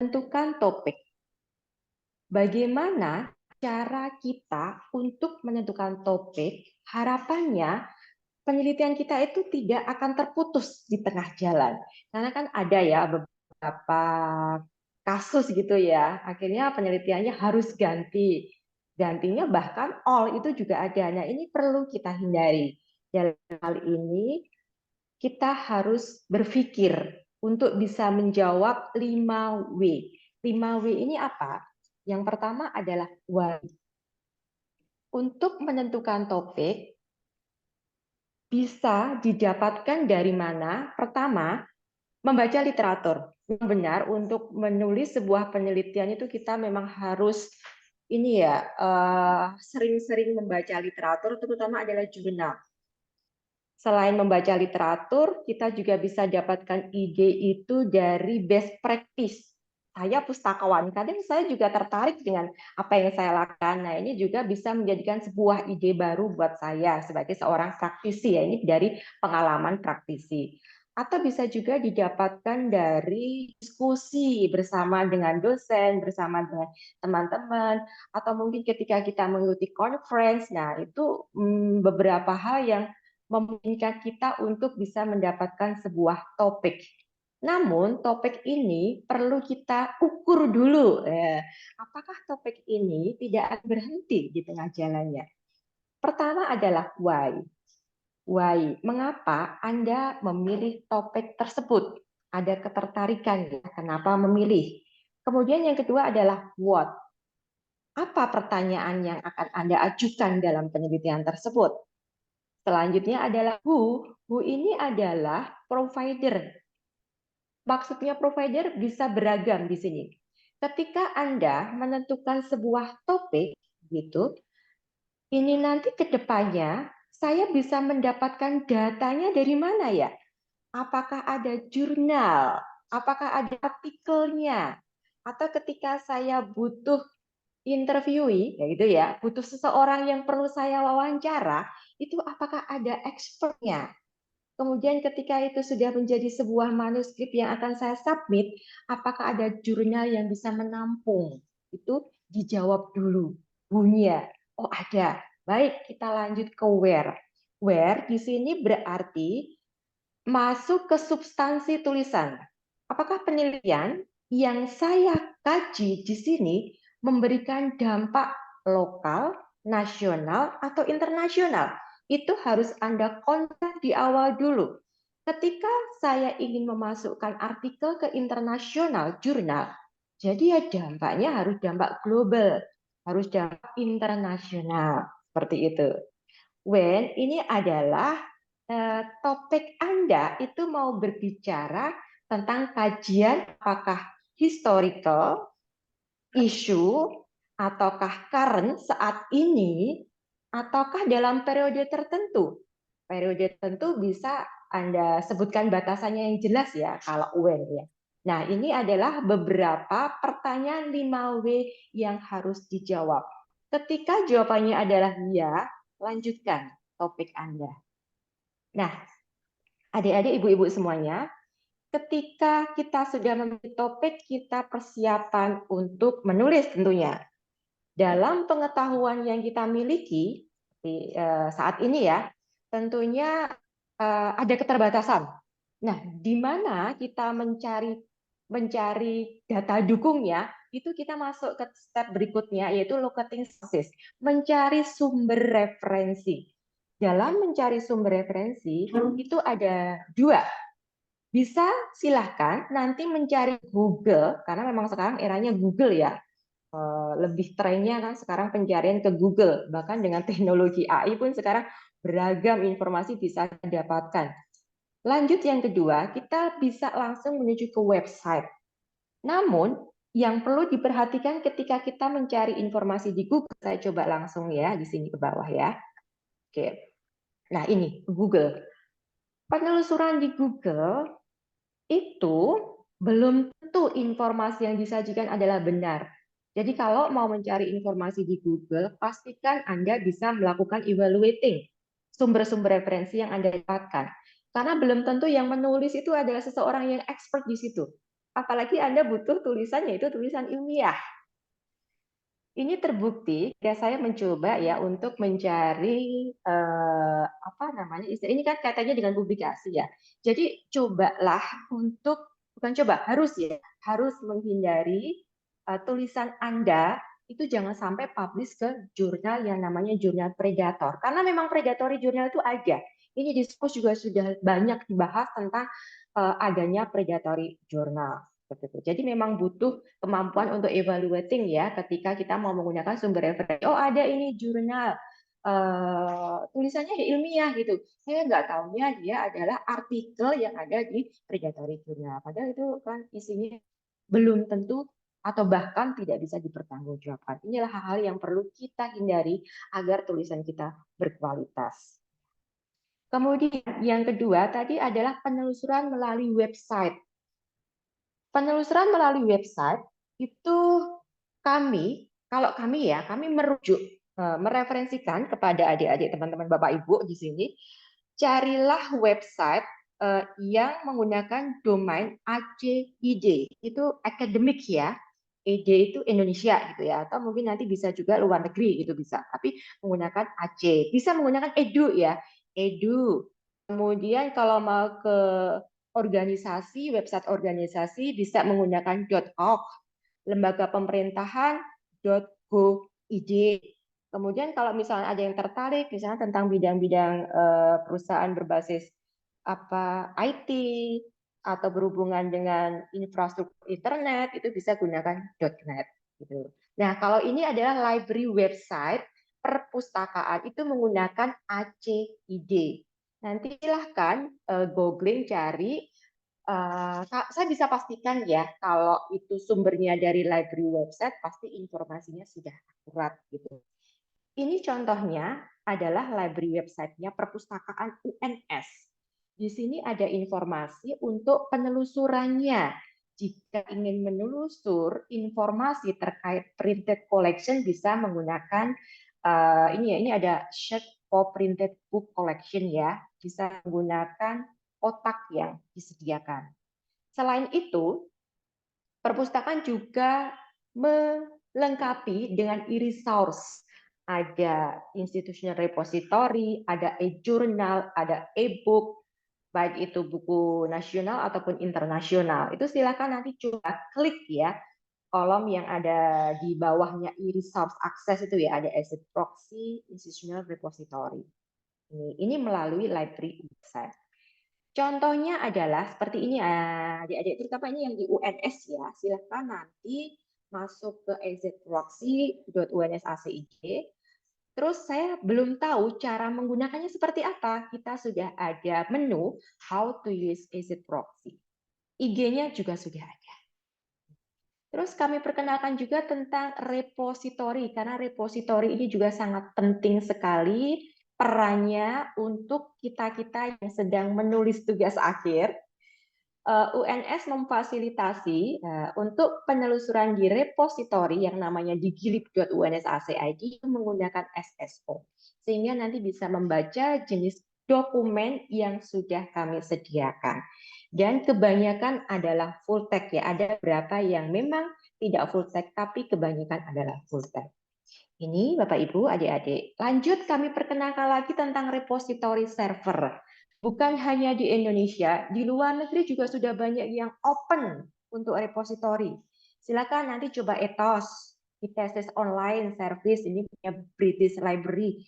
Tentukan topik. Bagaimana cara kita untuk menentukan topik? Harapannya penelitian kita itu tidak akan terputus di tengah jalan. Karena kan ada ya beberapa kasus gitu ya, akhirnya penelitiannya harus ganti. Gantinya bahkan all itu juga ada. Nah, ini perlu kita hindari. Dalam hal ini kita harus berpikir untuk bisa menjawab 5W. 5W ini apa? Yang pertama adalah why. Untuk menentukan topik, bisa didapatkan dari mana? Pertama, membaca literatur. Benar, untuk menulis sebuah penelitian itu kita memang harus ini ya, sering-sering membaca literatur, terutama adalah jurnal. Selain membaca literatur, kita juga bisa dapatkan ide itu dari best practice. Saya pustakawan, kadang saya juga tertarik dengan apa yang saya lakukan. Nah, ini juga bisa menjadikan sebuah ide baru buat saya sebagai seorang praktisi ya. Ini dari pengalaman praktisi. Atau bisa juga didapatkan dari diskusi bersama dengan dosen, bersama dengan teman-teman, atau mungkin ketika kita mengikuti conference. Nah, itu beberapa hal yang memungkinkan kita untuk bisa mendapatkan sebuah topik. Namun topik ini perlu kita ukur dulu. Apakah topik ini tidak akan berhenti di tengah jalannya? Pertama adalah why. Why? Mengapa Anda memilih topik tersebut? Ada ketertarikan ya, kenapa memilih? Kemudian yang kedua adalah what. Apa pertanyaan yang akan Anda ajukan dalam penelitian tersebut? Selanjutnya adalah who. Who ini adalah provider. Maksudnya provider bisa beragam di sini. Ketika Anda menentukan sebuah topik, gitu, ini nanti ke depannya saya bisa mendapatkan datanya dari mana ya? Apakah ada jurnal? Apakah ada artikelnya? Atau ketika saya butuh interviewee, ya gitu ya, butuh seseorang yang perlu saya wawancara, itu apakah ada expertnya? Kemudian ketika itu sudah menjadi sebuah manuskrip yang akan saya submit, apakah ada jurnal yang bisa menampung? Itu dijawab dulu. Bunyinya, oh ada. Baik, kita lanjut ke where. Where di sini berarti masuk ke substansi tulisan. Apakah penelitian yang saya kaji di sini memberikan dampak lokal, nasional, atau internasional? Itu harus Anda kontak di awal dulu. Ketika saya ingin memasukkan artikel ke internasional jurnal, jadi ya dampaknya harus dampak global, harus dampak internasional, seperti itu. When ini adalah topik Anda itu mau berbicara tentang kajian apakah historical, isu, ataukah current saat ini, ataukah dalam periode tertentu. Periode tertentu bisa Anda sebutkan batasannya yang jelas ya, kalau when ya. Nah, ini adalah beberapa pertanyaan 5W yang harus dijawab. Ketika jawabannya adalah ya, lanjutkan topik Anda. Nah, adik-adik, ibu-ibu semuanya, ketika kita sudah memilih topik, kita persiapan untuk menulis tentunya. Dalam pengetahuan yang kita miliki saat ini ya, tentunya ada keterbatasan. Nah, di mana kita mencari data dukungnya, itu kita masuk ke step berikutnya, yaitu locating sources, mencari sumber referensi. Dalam mencari sumber referensi, itu ada dua. Bisa silahkan nanti mencari Google, karena memang sekarang eranya Google ya, lebih trennya kan sekarang pencarian ke Google, bahkan dengan teknologi AI pun sekarang beragam informasi bisa didapatkan. Lanjut yang kedua, kita bisa langsung menuju ke website. Namun yang perlu diperhatikan ketika kita mencari informasi di Google, saya coba langsung ya di sini ke bawah ya. Oke. Nah, ini Google. Penelusuran di Google itu belum tentu informasi yang disajikan adalah benar. Jadi kalau mau mencari informasi di Google, pastikan Anda bisa melakukan evaluating sumber-sumber referensi yang Anda dapatkan. Karena belum tentu yang menulis itu adalah seseorang yang expert di situ. apalagi Anda butuh tulisannya itu tulisan ilmiah. Ini terbukti ketika saya mencoba ya untuk mencari apa namanya ini kan katanya dengan publikasi ya. Jadi cobalah untuk bukan coba harus ya harus menghindari tulisan Anda itu jangan sampai publish ke jurnal yang namanya jurnal predator karena memang predatory jurnal itu ada. Ini diskus juga sudah banyak dibahas tentang adanya predatory jurnal. Jadi memang butuh kemampuan untuk evaluating ya ketika kita mau menggunakan sumber referensi. Oh ada ini jurnal tulisannya ilmiah gitu. Saya nggak tahunya dia adalah artikel yang ada di predatory jurnal. Padahal itu kan isinya belum tentu atau bahkan tidak bisa dipertanggungjawabkan. Inilah hal-hal yang perlu kita hindari agar tulisan kita berkualitas. Kemudian yang kedua tadi adalah penelusuran melalui website. Penelusuran melalui website itu kalau kami ya, kami merujuk, mereferensikan kepada adik-adik teman-teman Bapak Ibu di sini, carilah website yang menggunakan domain ACID, itu akademik ya, ED itu Indonesia gitu ya, atau mungkin nanti bisa juga luar negeri gitu bisa, tapi menggunakan AC, bisa menggunakan edu ya, edu. Kemudian kalau mau ke organisasi, website organisasi bisa menggunakan .org, lembaga pemerintahan .go.id. Kemudian kalau misalnya ada yang tertarik misalnya tentang bidang-bidang perusahaan berbasis IT atau berhubungan dengan infrastruktur internet itu bisa gunakan .net gitu. Nah, kalau ini adalah library website perpustakaan itu menggunakan ACID. Nanti silahkan googling cari. Saya bisa pastikan ya kalau itu sumbernya dari library website pasti informasinya sudah akurat gitu. Ini contohnya adalah library website-nya perpustakaan UNS. Di sini ada informasi untuk penelusurannya. Jika ingin menelusur informasi terkait printed collection bisa menggunakan ini ada search for printed book collection ya, bisa menggunakan kotak yang disediakan. Selain itu, perpustakaan juga melengkapi dengan e-resource. Ada institutional repository, ada e-journal, ada e-book, baik itu buku nasional ataupun internasional. Itu silakan nanti coba klik ya kolom yang ada di bawahnya e-resource access itu ya, ada asset proxy, institutional repository. Ini melalui library website. Contohnya adalah seperti ini, adik-adik, terutama ini yang di UNS ya. Silahkan nanti masuk ke exitproxy.unsacic. Terus saya belum tahu cara menggunakannya seperti apa. Kita sudah ada menu how to use exit proxy. IG-nya juga sudah ada. Terus kami perkenalkan juga tentang repository, karena repository ini juga sangat penting sekali perannya untuk kita-kita yang sedang menulis tugas akhir. UNS memfasilitasi untuk penelusuran di repository yang namanya digilip.unsac.id menggunakan SSO. Sehingga nanti bisa membaca jenis dokumen yang sudah kami sediakan. Dan kebanyakan adalah full text ya. Ada beberapa yang memang tidak full text, tapi kebanyakan adalah full text. Ini Bapak Ibu, adik-adik. Lanjut kami perkenalkan lagi tentang repository server. Bukan hanya di Indonesia, di luar negeri juga sudah banyak yang open untuk repository. Silakan nanti coba Ethos, ITSS Online Service, ini punya British Library,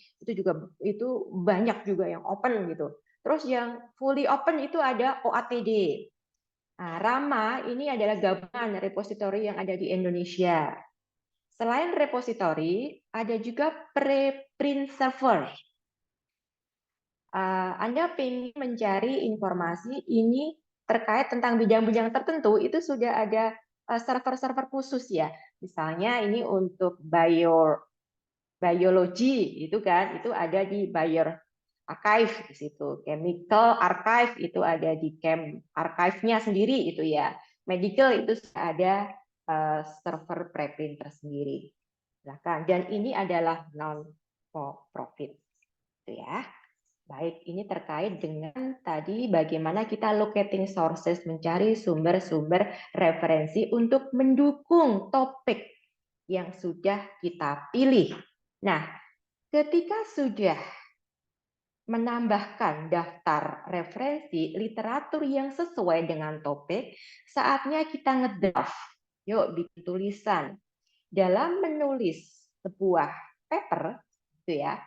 itu banyak juga yang open gitu. Terus yang fully open itu ada OATD. Nah, Rama ini adalah gabungan repository yang ada di Indonesia. Selain repository, ada juga preprint server. Anda ingin mencari informasi ini terkait tentang bidang-bidang tertentu, itu sudah ada server-server khusus ya. Misalnya ini untuk biologi, itu kan, itu ada di Bio Archive di situ. Chemical Archive itu ada di Chem Archive-nya sendiri itu ya. Medical itu ada server preprint tersendiri. Silakan. Dan ini adalah non profit, itu ya. Baik, ini terkait dengan tadi bagaimana kita locating sources, mencari sumber-sumber referensi untuk mendukung topik yang sudah kita pilih. Nah, ketika sudah menambahkan daftar referensi literatur yang sesuai dengan topik, saatnya kita ngedraft. Yuk bikin tulisan. Dalam menulis sebuah paper, gitu ya,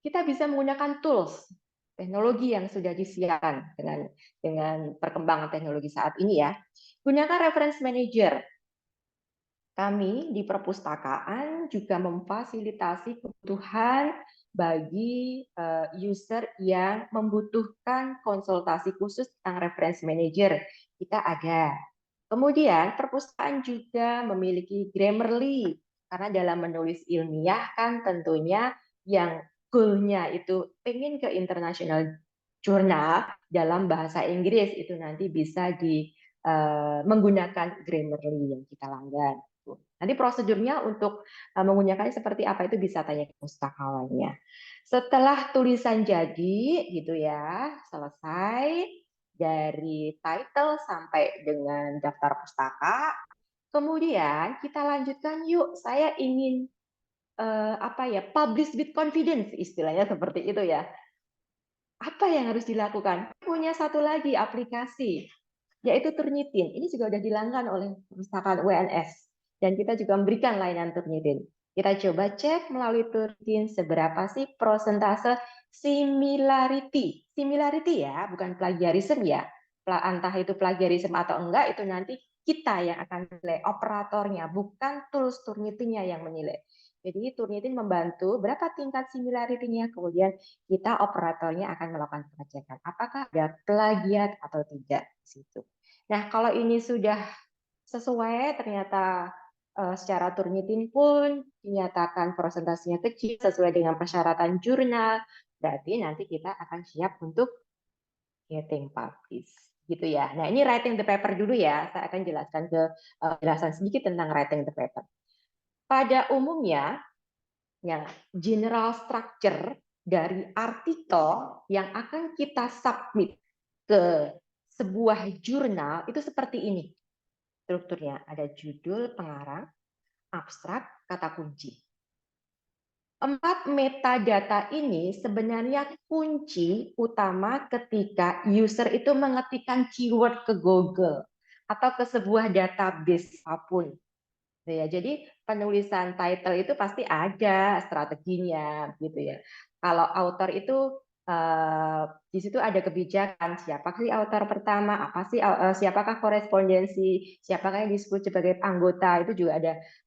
kita bisa menggunakan tools teknologi yang sudah disiapkan dengan perkembangan teknologi saat ini ya. Gunakan reference manager. Kami di perpustakaan juga memfasilitasi kebutuhan bagi user yang membutuhkan konsultasi khusus tentang reference manager. Kita ada. Kemudian perpustakaan juga memiliki Grammarly karena dalam menulis ilmiah kan tentunya yang goal-nya itu pengen ke international jurnal dalam bahasa Inggris itu nanti bisa menggunakan Grammarly yang kita langgan. Nanti prosedurnya untuk menggunakannya seperti apa itu bisa tanya ke pustakawannya. Setelah tulisan jadi gitu ya, selesai dari title sampai dengan daftar pustaka, kemudian kita lanjutkan yuk, saya ingin publish with confidence istilahnya seperti itu ya. Apa yang harus dilakukan? Punya satu lagi aplikasi yaitu Turnitin. Ini juga sudah dilanggan oleh perpustakaan UNS dan kita juga memberikan layanan Turnitin. Kita coba cek melalui Turnitin seberapa sih persentase similarity. Similarity ya, bukan plagiarism ya. Entah itu plagiarism atau enggak itu nanti kita yang akan menilai, operatornya, bukan tools Turnitin-nya yang menilai. Jadi Turnitin membantu berapa tingkat similarity-nya, kemudian kita operatornya akan melakukan pengecekan apakah ada plagiat atau tidak di situ. Nah, kalau ini sudah sesuai ternyata secara Turnitin pun dinyatakan presentasinya kecil sesuai dengan persyaratan jurnal, berarti nanti kita akan siap untuk getting published gitu ya. Nah, ini writing the paper dulu ya. Saya akan jelaskan penjelasan sedikit tentang writing the paper. Pada umumnya, yang general structure dari artikel yang akan kita submit ke sebuah jurnal itu seperti ini. Strukturnya ada judul, pengarang, abstrak, kata kunci. 4 metadata ini sebenarnya kunci utama ketika user itu mengetikkan keyword ke Google atau ke sebuah database apapun. Ya, jadi penulisan title itu pasti ada strateginya gitu ya. Kalau author itu di situ ada kebijakan siapa sih author pertama, apa sih siapakah korespondensi, siapakah yang disebut sebagai anggota, itu juga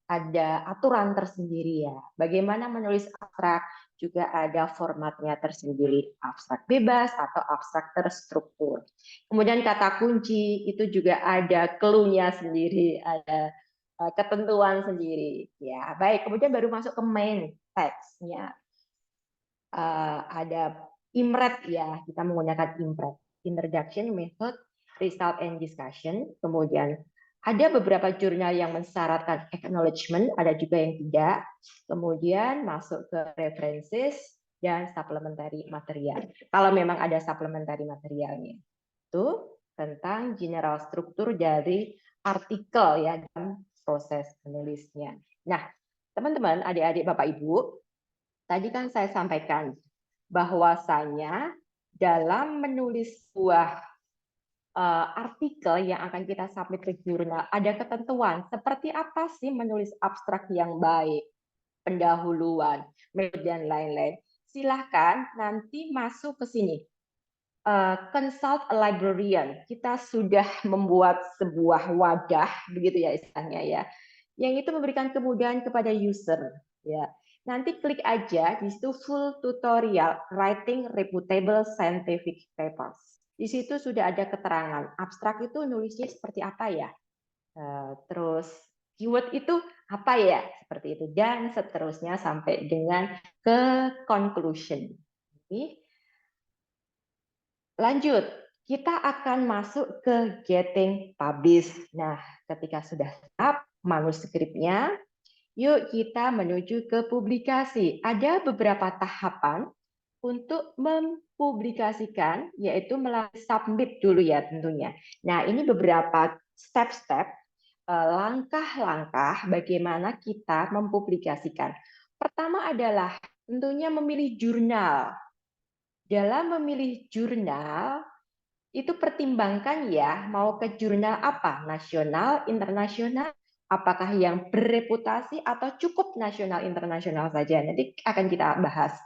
ada aturan tersendiri ya. Bagaimana menulis abstrak juga ada formatnya tersendiri, abstrak bebas atau abstrak terstruktur. Kemudian kata kunci itu juga ada clue-nya sendiri, ada ketentuan sendiri ya. Baik, kemudian baru masuk ke main text-nya. Ada IMRED ya, kita menggunakan IMRED, Introduction, Method, Result and Discussion. Kemudian ada beberapa jurnal yang mensyaratkan acknowledgement, ada juga yang tidak. Kemudian masuk ke references dan supplementary material. Kalau memang ada supplementary materialnya. Itu tentang general struktur dari artikel ya dalam proses menulisnya. Nah, teman-teman, adik-adik, Bapak, Ibu, tadi kan saya sampaikan bahwasanya dalam menulis sebuah artikel yang akan kita submit ke jurnal ada ketentuan seperti apa sih menulis abstrak yang baik, pendahuluan, metode dan lain-lain. Silahkan nanti masuk ke sini. Consult a librarian. Kita sudah membuat sebuah wadah, begitu ya istilahnya ya, yang itu memberikan kemudahan kepada user. Ya, nanti klik aja di situ full tutorial writing reputable scientific papers. Di situ sudah ada keterangan abstrak itu nulisnya seperti apa ya, terus keyword itu apa ya, seperti itu dan seterusnya sampai dengan ke conclusion. Lanjut, kita akan masuk ke getting published. Nah, ketika sudah siap manuskripnya, yuk kita menuju ke publikasi. Ada beberapa tahapan untuk mempublikasikan, yaitu melalui submit dulu ya tentunya. Nah, ini beberapa step-step, langkah-langkah bagaimana kita mempublikasikan. Pertama adalah tentunya memilih jurnal. Dalam memilih jurnal, itu pertimbangkan ya, mau ke jurnal apa? Nasional, internasional, apakah yang bereputasi atau cukup nasional internasional saja. Nanti akan kita bahas.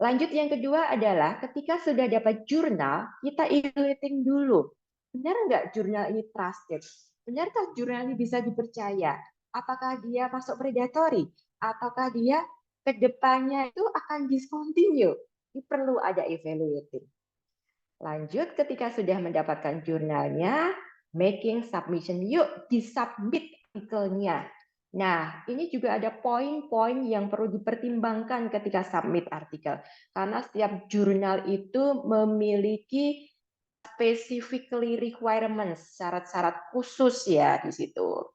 Lanjut yang kedua adalah ketika sudah dapat jurnal, kita evaluating dulu. Benar nggak jurnal ini trusted? Benarkah jurnal ini bisa dipercaya? Apakah dia masuk predatory? Ataukah dia kedepannya itu akan discontinue? Ini perlu ada evaluating. Lanjut, ketika sudah mendapatkan jurnalnya, making submission. Yuk, disubmit artikelnya. Nah, ini juga ada poin-poin yang perlu dipertimbangkan ketika submit artikel. Karena setiap jurnal itu memiliki specifically requirements, syarat-syarat khusus ya di situ.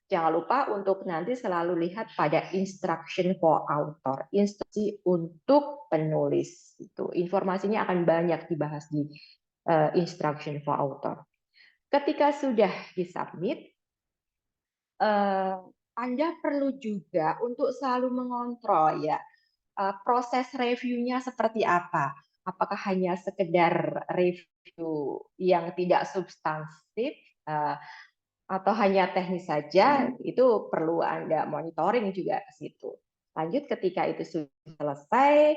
Jangan lupa untuk nanti selalu lihat pada instruction for author, instruksi untuk penulis. Itu informasinya akan banyak dibahas di instruction for author. Ketika sudah disubmit, Anda perlu juga untuk selalu mengontrol ya proses reviewnya seperti apa. Apakah hanya sekedar review yang tidak substantif, atau hanya teknis saja, itu perlu Anda monitoring juga ke situ. Lanjut, ketika itu sudah selesai,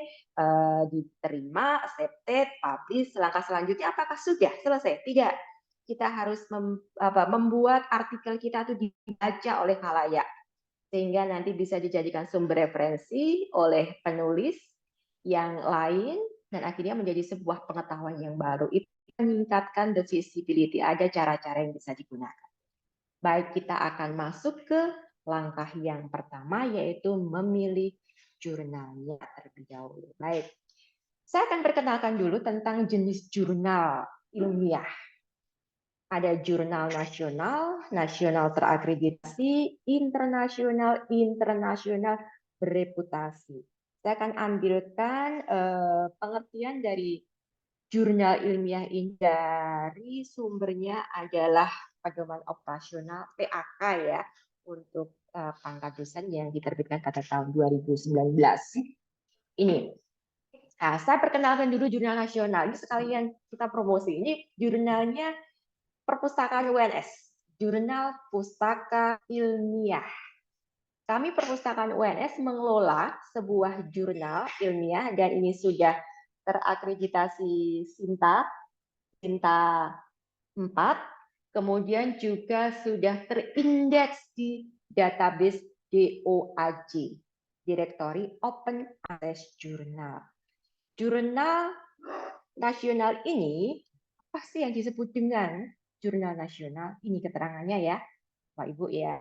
diterima, accepted, publish, langkah selanjutnya apakah sudah selesai? Tidak. Kita harus membuat artikel kita itu dibaca oleh khalayak, sehingga nanti bisa dijadikan sumber referensi oleh penulis yang lain, dan akhirnya menjadi sebuah pengetahuan yang baru. Itu meningkatkan the visibility, ada cara-cara yang bisa digunakan. Baik, kita akan masuk ke langkah yang pertama, yaitu memilih jurnalnya terlebih dahulu. Baik, saya akan perkenalkan dulu tentang jenis jurnal ilmiah. Ada jurnal nasional, nasional terakreditasi, internasional, internasional bereputasi. Saya akan ambilkan pengertian dari jurnal ilmiah ini dari sumbernya adalah Pedoman Operasional PAK ya, untuk pangkat dosen yang diterbitkan pada tahun 2019. Ini. Nah, saya perkenalkan dulu jurnal nasional. Ini sekalian kita promosi. Ini jurnalnya Perpustakaan UNS, Jurnal Pustaka Ilmiah. Kami Perpustakaan UNS mengelola sebuah jurnal ilmiah dan ini sudah terakreditasi Sinta 4, kemudian juga sudah terindeks di database DOAJ, Directory Open Access Journal. Jurnal nasional ini, apa sih yang disebut dengan jurnal nasional? Ini keterangannya ya, Pak Ibu ya.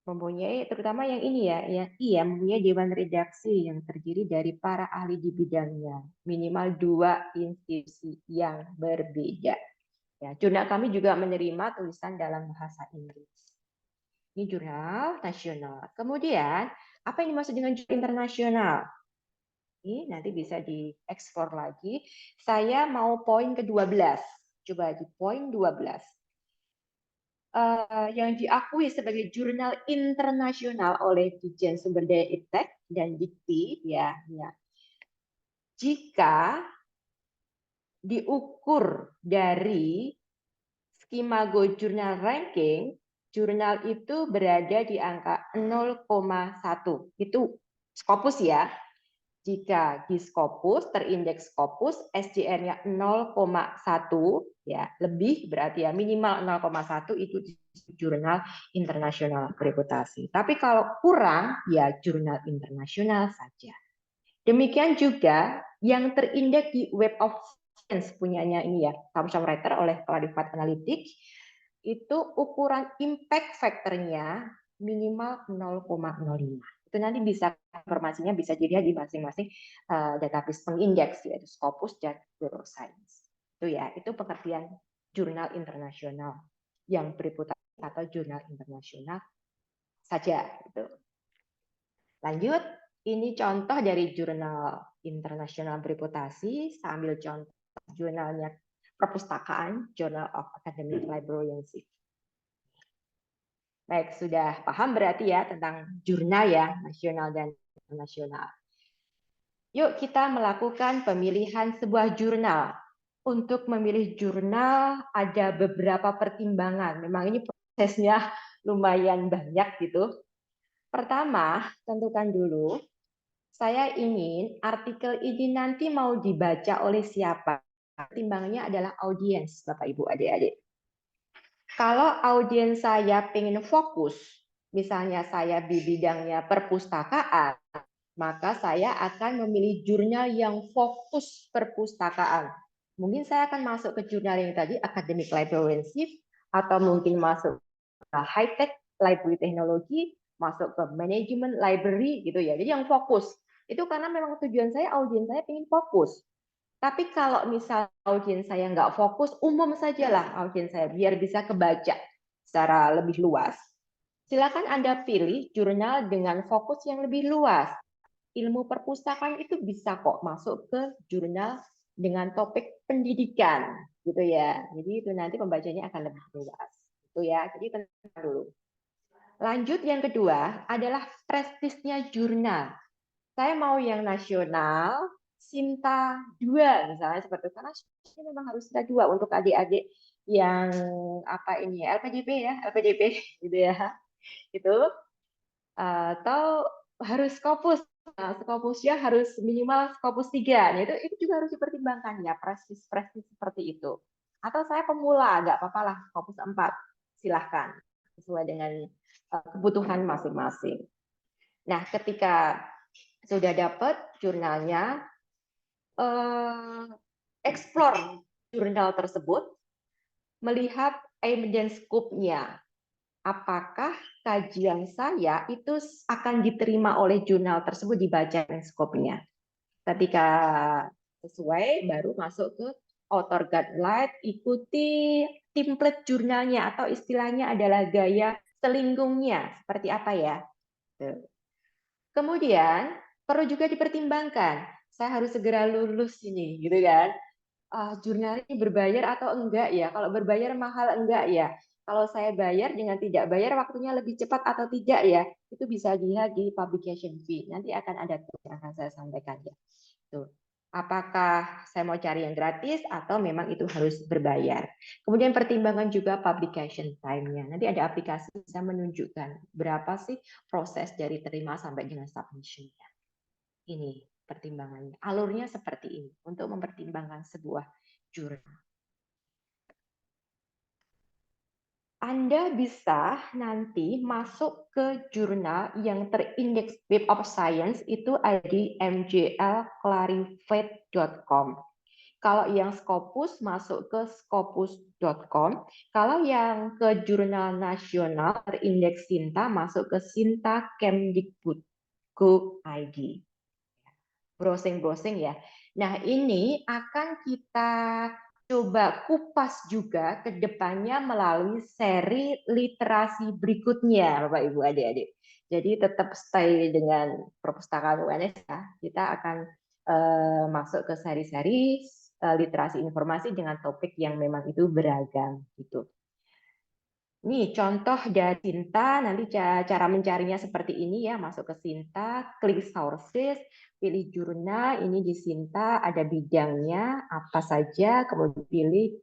Mempunyai, terutama yang ini ya, mempunyai dewan redaksi yang terdiri dari para ahli di bidangnya, minimal 2 institusi yang berbeda. Ya, jurnal kami juga menerima tulisan dalam bahasa Inggris. Ini jurnal nasional. Kemudian, apa yang dimaksud dengan jurnal internasional? Ini nanti bisa dieksplor lagi. Saya mau poin ke-12. Coba di poin 12. Yang diakui sebagai jurnal internasional oleh Ditjen Sumber Daya Iptek dan Dikti, ya. Jika diukur dari Skimago Journal Ranking, jurnal itu berada di angka 0,1. Itu Scopus ya. Jika di Scopus, terindeks Scopus, SDR-nya 0,1, ya lebih berarti ya minimal 0,1 itu jurnal internasional bereputasi. Tapi kalau kurang, ya jurnal internasional saja. Demikian juga yang terindeks di Web of Science punyanya ini ya, Thomson Reuters oleh Qualified Analytics, itu ukuran impact factor-nya minimal 0,05. Itu nanti bisa informasinya bisa dilihat di masing-masing database pengindeks yaitu Scopus dan Neuroscience. Itu ya, itu pengertian jurnal internasional yang bereputasi atau jurnal internasional saja. Gitu. Lanjut. Ini contoh dari jurnal internasional bereputasi, sambil contoh jurnalnya perpustakaan, Journal of Academic Librarianship. Baik, sudah paham berarti ya tentang jurnal ya, nasional dan internasional. Yuk kita melakukan pemilihan sebuah jurnal. Untuk memilih jurnal ada beberapa pertimbangan. Memang ini prosesnya lumayan banyak gitu. Pertama, tentukan dulu saya ingin artikel ini nanti mau dibaca oleh siapa. Pertimbangannya adalah audiens, Bapak Ibu adik-adik. Kalau audiens saya ingin fokus, misalnya saya di bidangnya perpustakaan, maka saya akan memilih jurnal yang fokus perpustakaan. Mungkin saya akan masuk ke jurnal yang tadi, Academic Librarianship, atau mungkin masuk ke high-tech library teknologi, masuk ke manajemen library gitu ya. Jadi yang fokus. Itu karena memang tujuan saya, audiens saya ingin fokus. Tapi kalau misal audiens saya nggak fokus, umum sajalah audiens saya, biar bisa kebaca secara lebih luas. Silakan Anda pilih jurnal dengan fokus yang lebih luas. Ilmu perpustakaan itu bisa kok masuk ke jurnal dengan topik pendidikan, gitu ya. Jadi itu nanti pembacanya akan lebih luas. Itu ya. Jadi tenang dulu. Lanjut yang kedua adalah prestisnya jurnal. Saya mau yang nasional, Sinta 2 misalnya seperti itu. Karena ini memang harus Sinta 2 untuk adik-adik yang apa ini ya, LPDP ya, LPDP gitu ya. Itu atau harus Scopus. Nah, Scopusnya harus minimal Scopus 3. Nah, itu juga harus dipertimbangkan ya, prestis seperti itu. Atau saya pemula, nggak apa-apa lah, Scopus 4. Silahkan sesuai dengan kebutuhan masing-masing. Nah, ketika sudah dapat jurnalnya, explore jurnal tersebut, melihat evidence scope-nya. Apakah kajian saya itu akan diterima oleh jurnal tersebut, dibaca scope-nya. Ketika sesuai, baru masuk ke author guideline, ikuti template jurnalnya atau istilahnya adalah gaya selingkungnya. Seperti apa ya? Kemudian perlu juga dipertimbangkan, saya harus segera lulus ini, gitu kan? Jurnal ini berbayar atau enggak ya? Kalau berbayar mahal enggak ya? Kalau saya bayar dengan tidak bayar waktunya lebih cepat atau tidak ya? Itu bisa dilihat di publication fee. Nanti akan ada yang akan saya sampaikan ya. Tuh. Apakah saya mau cari yang gratis atau memang itu harus berbayar? Kemudian pertimbangan juga publication time-nya. Nanti ada aplikasi bisa menunjukkan berapa sih proses dari terima sampai dengan submission-nya. Ini pertimbangannya. Alurnya seperti ini untuk mempertimbangkan sebuah jurnal. Anda bisa nanti masuk ke jurnal yang terindeks Web of Science, itu ada di mjlclarivate.com. Kalau yang Scopus masuk ke scopus.com. Kalau yang ke jurnal nasional terindeks Sinta masuk ke sinta.kemdikbud.go.id. Browsing-browsing ya. Nah, ini akan kita coba kupas juga ke depannya melalui seri literasi berikutnya, Bapak Ibu adik-adik. Jadi tetap stay dengan perpustakaan UNS ya. Kita akan masuk ke seri-seri literasi informasi dengan topik yang memang itu beragam gitu. Nih contoh dari Sinta, nanti cara mencarinya seperti ini ya, masuk ke Sinta, klik sources, pilih jurnal, ini di Sinta ada bidangnya apa saja, kemudian pilih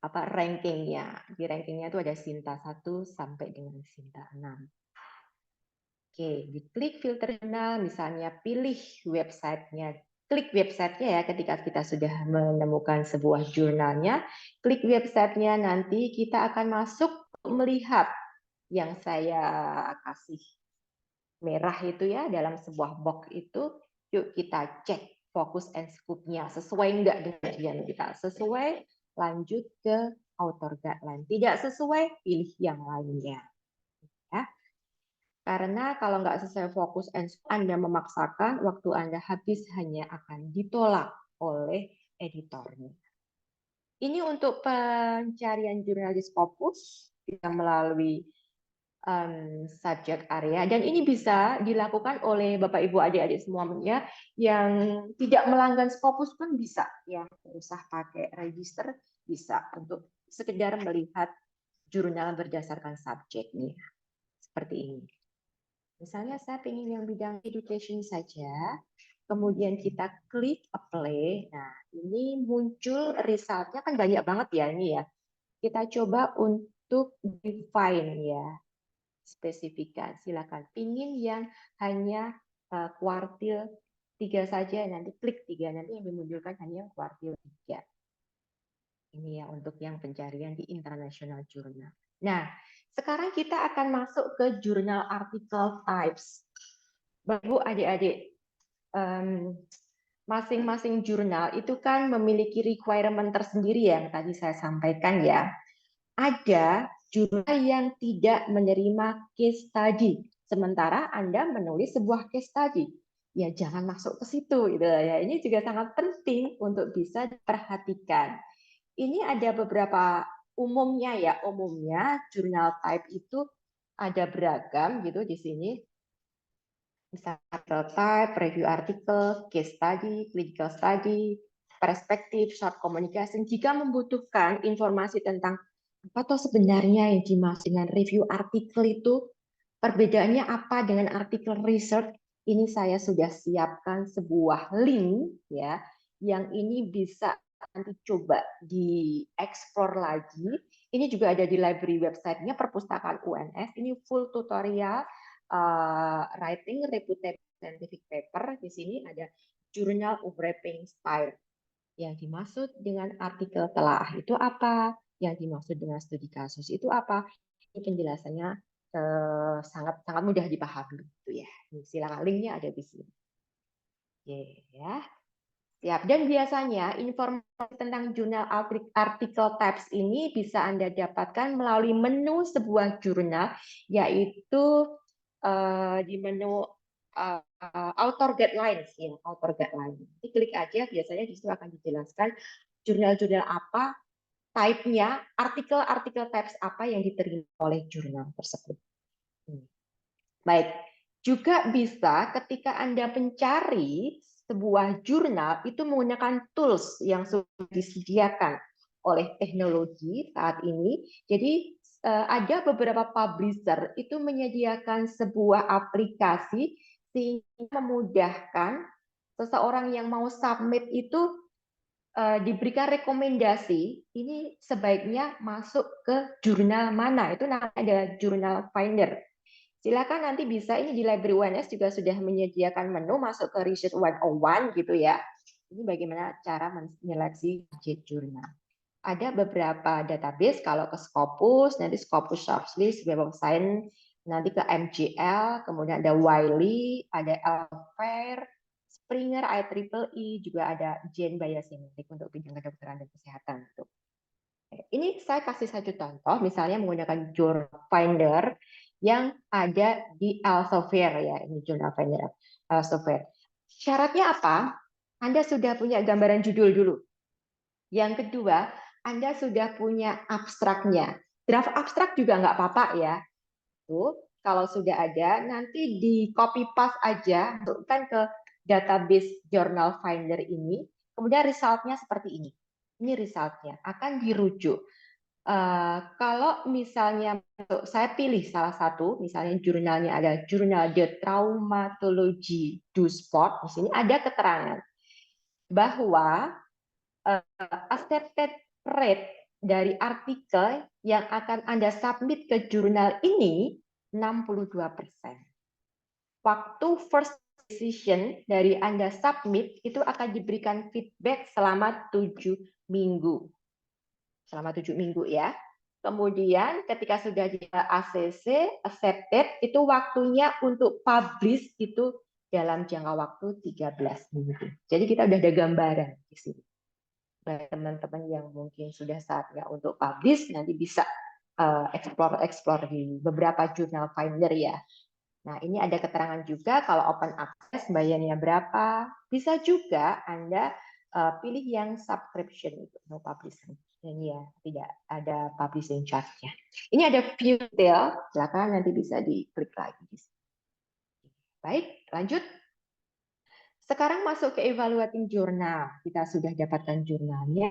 rankingnya. Di rankingnya itu ada Sinta 1 sampai dengan Sinta 6. Oke, diklik filter jurnal, misalnya pilih websitenya. Klik websitenya ya ketika kita sudah menemukan sebuah jurnalnya. Klik websitenya, nanti kita akan masuk melihat yang saya kasih merah itu ya dalam sebuah box itu. Yuk kita cek fokus and scope-nya sesuai enggak dengan kajian kita. Sesuai, lanjut ke author guideline. Tidak sesuai, pilih yang lainnya. Ya. Karena kalau nggak sesuai fokus and scope, Anda memaksakan, waktu Anda habis hanya akan ditolak oleh editornya. Ini untuk pencarian jurnalis Scopus, kita melalui subject area, dan ini bisa dilakukan oleh Bapak Ibu adik-adik semuanya yang tidak melanggan Scopus pun bisa, yang usah pakai register bisa untuk sekedar melihat jurnal berdasarkan subjeknya seperti ini. Misalnya saya ingin yang bidang education saja, kemudian kita klik apply. Nah, ini muncul resultnya kan banyak banget ya ini ya. Kita coba untuk define ya, spesifikan. Silakan. Pingin yang hanya kuartil 3 saja, nanti klik 3, nanti yang dimunculkan hanya yang kuartil 3. Ini ya untuk yang pencarian di international journal. Nah, sekarang kita akan masuk ke jurnal article types. Bapak, adik-adik, masing-masing jurnal itu kan memiliki requirement tersendiri yang tadi saya sampaikan ya. Ada jurnal yang tidak menerima case study, sementara Anda menulis sebuah case study. Ya jangan masuk ke situ gitu ya. Ini juga sangat penting untuk bisa diperhatikan. Ini ada beberapa umumnya ya, umumnya jurnal type itu ada beragam gitu di sini. Misalnya article type, review article, case study, clinical study, perspektif, short communication. Jika membutuhkan informasi tentang apa toh sebenarnya yang dimaksud dengan review artikel itu, perbedaannya apa dengan artikel research, ini saya sudah siapkan sebuah link ya, yang ini bisa nanti coba dieksplor lagi. Ini juga ada di library website-nya Perpustakaan UNS. Ini full tutorial writing reputed scientific paper. Di sini ada journal wrapping style. Yang dimaksud dengan artikel telaah itu apa? Yang dimaksud dengan studi kasus itu apa? Ini penjelasannya sangat sangat mudah dipahami gitu ya. Silakan, linknya ada di sini. Oke ya. Siap. Dan biasanya informasi tentang jurnal artikel types ini bisa Anda dapatkan melalui menu sebuah jurnal, yaitu di menu author guidelines ya, author guidelines. Jadi klik aja, biasanya di situ akan dijelaskan jurnal-jurnal apa, type-nya, artikel-artikel types apa yang diterima oleh jurnal tersebut. Baik, juga bisa ketika Anda mencari sebuah jurnal itu menggunakan tools yang sudah disediakan oleh teknologi saat ini. Jadi ada beberapa publisher itu menyediakan sebuah aplikasi sehingga memudahkan seseorang yang mau submit itu diberikan rekomendasi ini sebaiknya masuk ke jurnal mana. Itu namanya ada jurnal finder. Silakan nanti bisa, ini di Library UNS juga sudah menyediakan menu masuk ke Research 101 gitu ya. Ini bagaimana cara menyeleksi jurnal. Ada beberapa database, kalau ke Scopus, nanti Scopus Shortlist, Web of Science, nanti ke MGL, kemudian ada Wiley, ada Elsevier, Springer, IEEE, juga ada Jane Bioscientific untuk bidang kedokteran dan kesehatan. Ini saya kasih satu contoh, misalnya menggunakan Journal Finder yang ada di Elsevier ya, ini Journal Finder Elsevier. Syaratnya apa? Anda sudah punya gambaran judul dulu. Yang kedua, Anda sudah punya abstraknya. Draft abstrak juga nggak apa-apa ya. Tuh, kalau sudah ada, nanti di copy paste aja, masukkan ke database Journal Finder ini. Kemudian resultnya seperti ini. Ini resultnya akan dirujuk. Kalau misalnya saya pilih salah satu, misalnya jurnalnya ada jurnal The Traumatology du Sport, di sini ada keterangan bahwa accepted rate dari artikel yang akan Anda submit ke jurnal ini 62%. Waktu first decision dari Anda submit itu akan diberikan feedback selama 7 minggu. Selama 7 minggu ya. Kemudian ketika sudah di ACC, accepted, itu waktunya untuk publish itu dalam jangka waktu 13 minggu. Jadi kita udah ada gambaran di sini. Bagi teman-teman yang mungkin sudah saatnya untuk publish, nanti bisa explore di beberapa jurnal finder ya. Nah, ini ada keterangan juga kalau open access bayarnya berapa. Bisa juga Anda pilih yang subscription itu, no publishing. Dan ya, tidak ada publishing charge-nya. Ini ada view detail, silakan nanti bisa diklik lagi. Baik, lanjut. Sekarang masuk ke evaluating jurnal. Kita sudah dapatkan jurnalnya.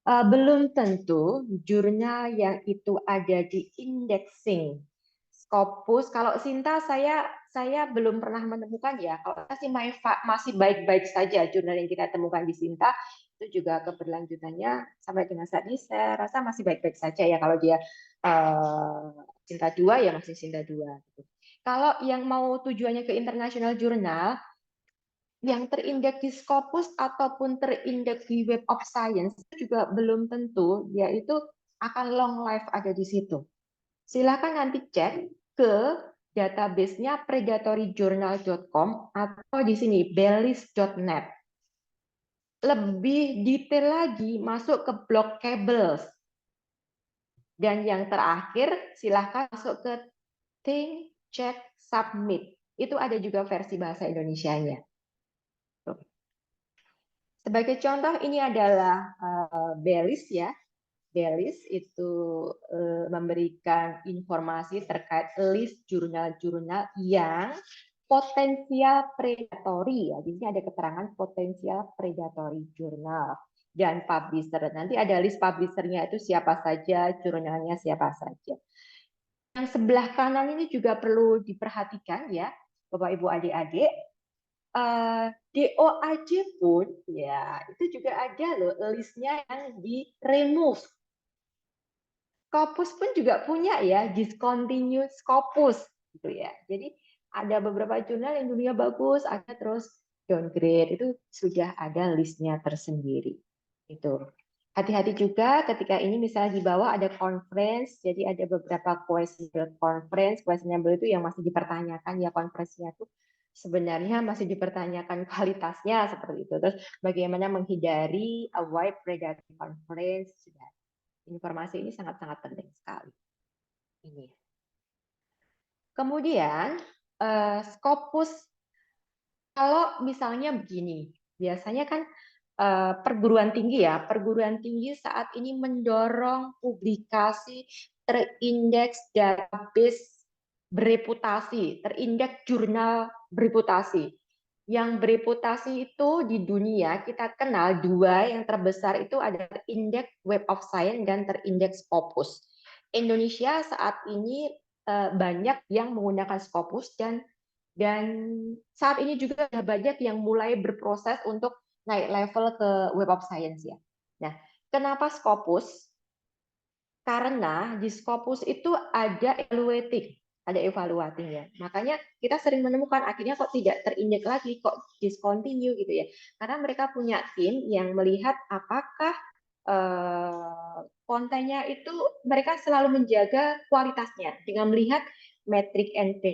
Belum tentu jurnal yang itu ada di indexing Scopus. Kalau Sinta saya belum pernah menemukan ya. Kalau masih masih baik-baik saja jurnal yang kita temukan di Sinta itu juga keberlanjutannya sampai dengan saat ini saya rasa masih baik-baik saja ya. Kalau dia Sinta 2 ya masih Sinta 2. Kalau yang mau tujuannya ke international jurnal yang terindeks di Scopus ataupun terindeks di Web of Science itu juga belum tentu yaitu akan long life ada di situ. Silakan nanti cek ke database-nya predatoryjournal.com atau di sini bellis.net. Lebih detail lagi masuk ke blog Cables. Dan yang terakhir silakan masuk ke Think, Check, Submit. Itu ada juga versi bahasa Indonesianya. Sebagai contoh ini adalah Bellis ya. Bellis itu memberikan informasi terkait list jurnal-jurnal yang potensial predatory ya. Di sini ada keterangan potensial predatory jurnal dan publisher. Nanti ada list publishernya itu siapa saja, jurnalnya siapa saja. Yang sebelah kanan ini juga perlu diperhatikan ya, Bapak Ibu adik-adik. DOAJ pun ya itu juga ada loh listnya yang di remove. Scopus pun juga punya ya discontinued Scopus gitu ya. Jadi ada beberapa jurnal yang dunia bagus, ada terus downgrade itu sudah ada listnya tersendiri. Itu. Hati-hati juga ketika ini misalnya di bawah ada conference, jadi ada beberapa questionable conference, questionable itu yang masih dipertanyakan ya conference-nya tuh sebenarnya masih dipertanyakan kualitasnya seperti itu. Terus bagaimana menghindari avoid predatory conference sudah. Informasi ini sangat-sangat penting sekali. Ini. Kemudian Scopus kalau misalnya begini, biasanya kan perguruan tinggi ya, perguruan tinggi saat ini mendorong publikasi terindeks database bereputasi, terindeks jurnal bereputasi. Yang bereputasi itu di dunia kita kenal dua yang terbesar itu ada terindeks Web of Science dan terindeks Scopus. Indonesia saat ini banyak yang menggunakan Scopus dan saat ini juga ada banyak yang mulai berproses untuk naik level ke Web of Science ya. Nah, kenapa Scopus? Karena di Scopus itu ada evaluating ya. Makanya kita sering menemukan akhirnya kok tidak terindeks lagi, kok discontinue gitu ya. Karena mereka punya tim yang melihat apakah kontennya itu mereka selalu menjaga kualitasnya dengan melihat metric and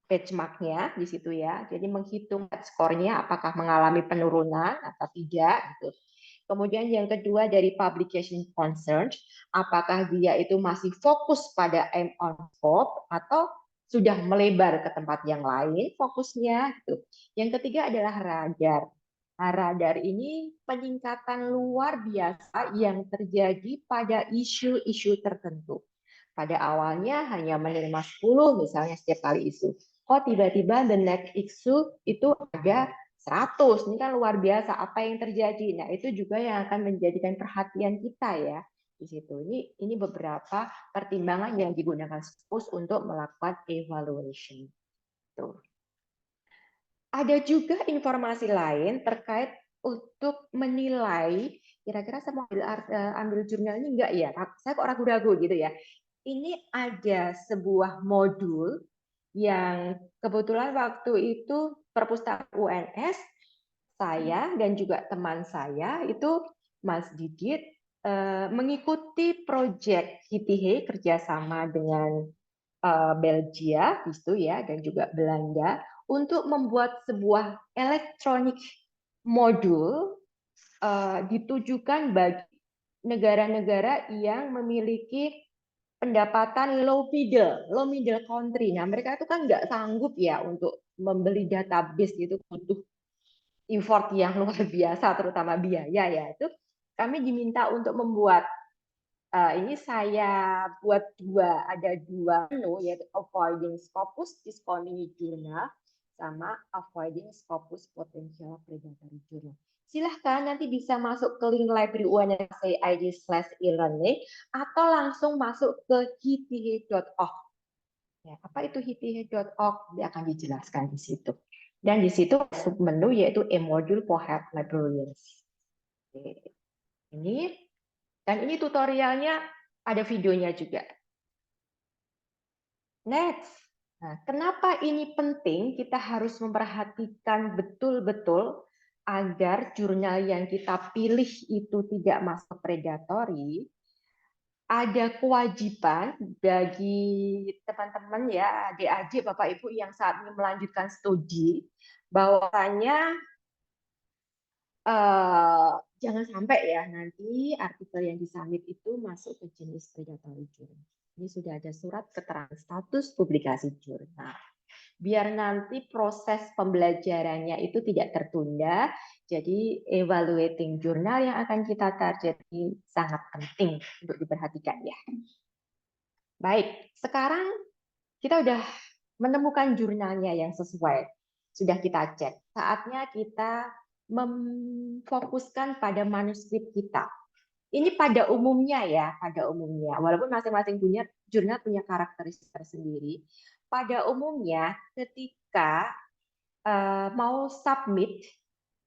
benchmark-nya di situ ya. Jadi menghitung skornya apakah mengalami penurunan atau tidak gitu. Kemudian yang kedua dari publication concerns, apakah dia itu masih fokus pada aim on scope atau sudah melebar ke tempat yang lain fokusnya gitu. Yang ketiga adalah radar. Nah, radar ini peningkatan luar biasa yang terjadi pada isu-isu tertentu. Pada awalnya hanya menerima 10 misalnya setiap kali isu. Kok tiba-tiba the next issue itu ada 100. Ini kan luar biasa apa yang terjadi. Nah, itu juga yang akan menjadikan perhatian kita ya di situ. Ini beberapa pertimbangan yang digunakan Scopus untuk melakukan evaluation. Tuh. Ada juga informasi lain terkait untuk menilai kira-kira saya mau ambil jurnal ini enggak ya? Saya kok ragu-ragu gitu ya. Ini ada sebuah modul yang kebetulan waktu itu perpustakaan UNS saya dan juga teman saya itu Mas Didit mengikuti proyek HITIHE kerjasama dengan Belgia itu ya dan juga Belanda untuk membuat sebuah elektronik modul ditujukan bagi negara-negara yang memiliki pendapatan low middle country. Nah, mereka itu kan nggak sanggup ya untuk membeli database itu butuh effort yang luar biasa, terutama biaya ya. Itu kami diminta untuk membuat Ini saya buat ada dua menu, yaitu avoiding Scopus discontinued journal sama avoiding Scopus potential predatory journal. Silahkan nanti bisa masuk ke link library UNSCID/e-learning atau langsung masuk ke hith.org. Ya, apa itu hith.org? Dia akan dijelaskan di situ. Dan di situ submenu yaitu a module for health librarians. Oke. Dan ini tutorialnya ada videonya juga. Next. Nah, kenapa ini penting? Kita harus memperhatikan betul-betul agar jurnal yang kita pilih itu tidak masuk predatory. Ada kewajiban bagi teman-teman ya, adik-adik, Bapak Ibu yang saat ini melanjutkan studi, bahwasanya jangan sampai ya nanti artikel yang disubmit itu masuk ke jenis predatory journal. Ini sudah ada surat keterangan status publikasi jurnal. Biar nanti proses pembelajarannya itu tidak tertunda, jadi evaluating jurnal yang akan kita target ini sangat penting untuk diperhatikan ya. Baik, sekarang kita udah menemukan jurnalnya yang sesuai. Sudah kita cek. Saatnya kita memfokuskan pada manuskrip kita. Ini pada umumnya ya, pada umumnya. Walaupun masing-masing punya jurnal punya karakteristik tersendiri. Pada umumnya ketika mau submit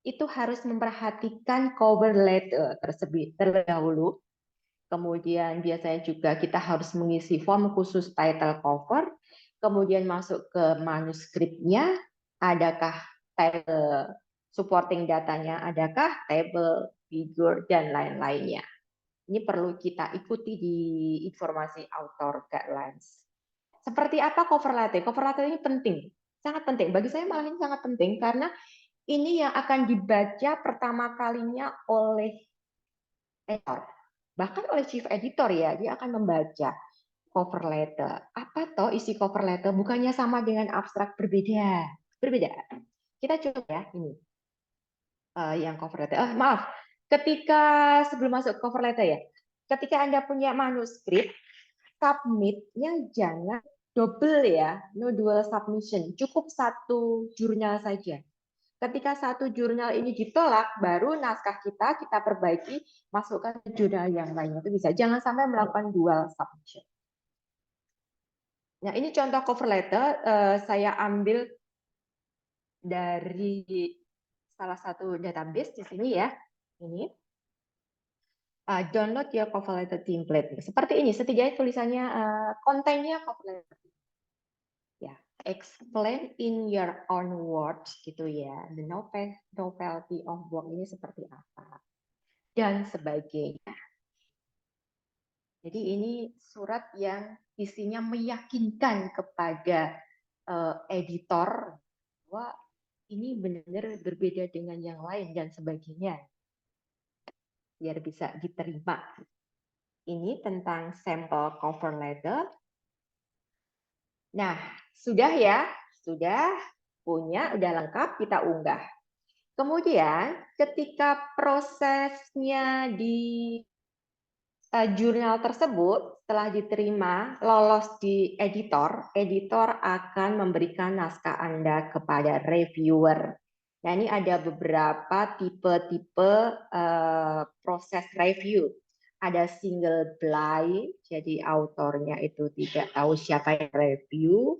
itu harus memperhatikan cover letter tersebut terlebih dahulu. Kemudian biasanya juga kita harus mengisi form khusus title cover. Kemudian masuk ke manuskripnya, adakah title supporting datanya, adakah table, figure, dan lain-lainnya. Ini perlu kita ikuti di informasi author guidelines. Seperti apa cover letter? Cover letter ini penting, sangat penting. Bagi saya malah ini sangat penting karena ini yang akan dibaca pertama kalinya oleh editor. Bahkan oleh chief editor ya, dia akan membaca cover letter. Apa toh isi cover letter? Bukannya sama dengan abstrak, berbeda. Berbeda. Kita coba ya ini. Yang cover letter. Maaf, ketika sebelum masuk cover letter ya, ketika Anda punya manuskrip, submit-nya jangan double ya, no dual submission, cukup satu jurnal saja. Ketika satu jurnal ini ditolak, baru naskah kita perbaiki, masukkan ke jurnal yang lainnya itu bisa. Jangan sampai melakukan dual submission. Nah, ini contoh cover letter saya ambil dari salah satu database di sini ya. Ini download your cover letter template. Seperti ini, setidaknya tulisannya kontennya cover letter. Ya, explain in your own words gitu ya. The novelty of work ini seperti apa dan sebagainya. Jadi ini surat yang isinya meyakinkan kepada editor bahwa ini benar-benar berbeda dengan yang lain dan sebagainya. Biar bisa diterima. Ini tentang sampel cover letter. Nah, sudah ya, sudah punya, udah lengkap, kita unggah. Kemudian ketika prosesnya di jurnal tersebut setelah diterima lolos di editor, editor akan memberikan naskah Anda kepada reviewer. Nah, ini ada beberapa tipe-tipe proses review. Ada single blind, jadi autornya itu tidak tahu siapa yang review,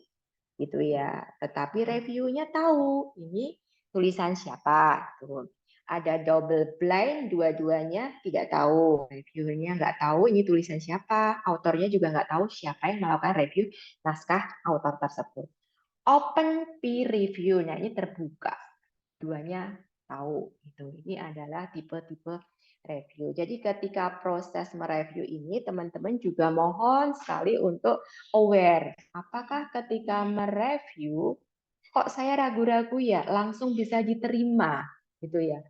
gitu ya. Tetapi reviewnya tahu ini tulisan siapa. Tuh. Ada double blind, dua-duanya tidak tahu. Reviewernya nggak tahu ini tulisan siapa, autornya juga nggak tahu siapa yang melakukan review naskah autor tersebut. Open peer review, nah ini terbuka, duanya tahu. Ini adalah tipe-tipe review. Jadi ketika proses mereview ini, teman-teman juga mohon sekali untuk aware. Apakah ketika mereview, kok saya ragu-ragu ya, langsung bisa diterima, gitu ya.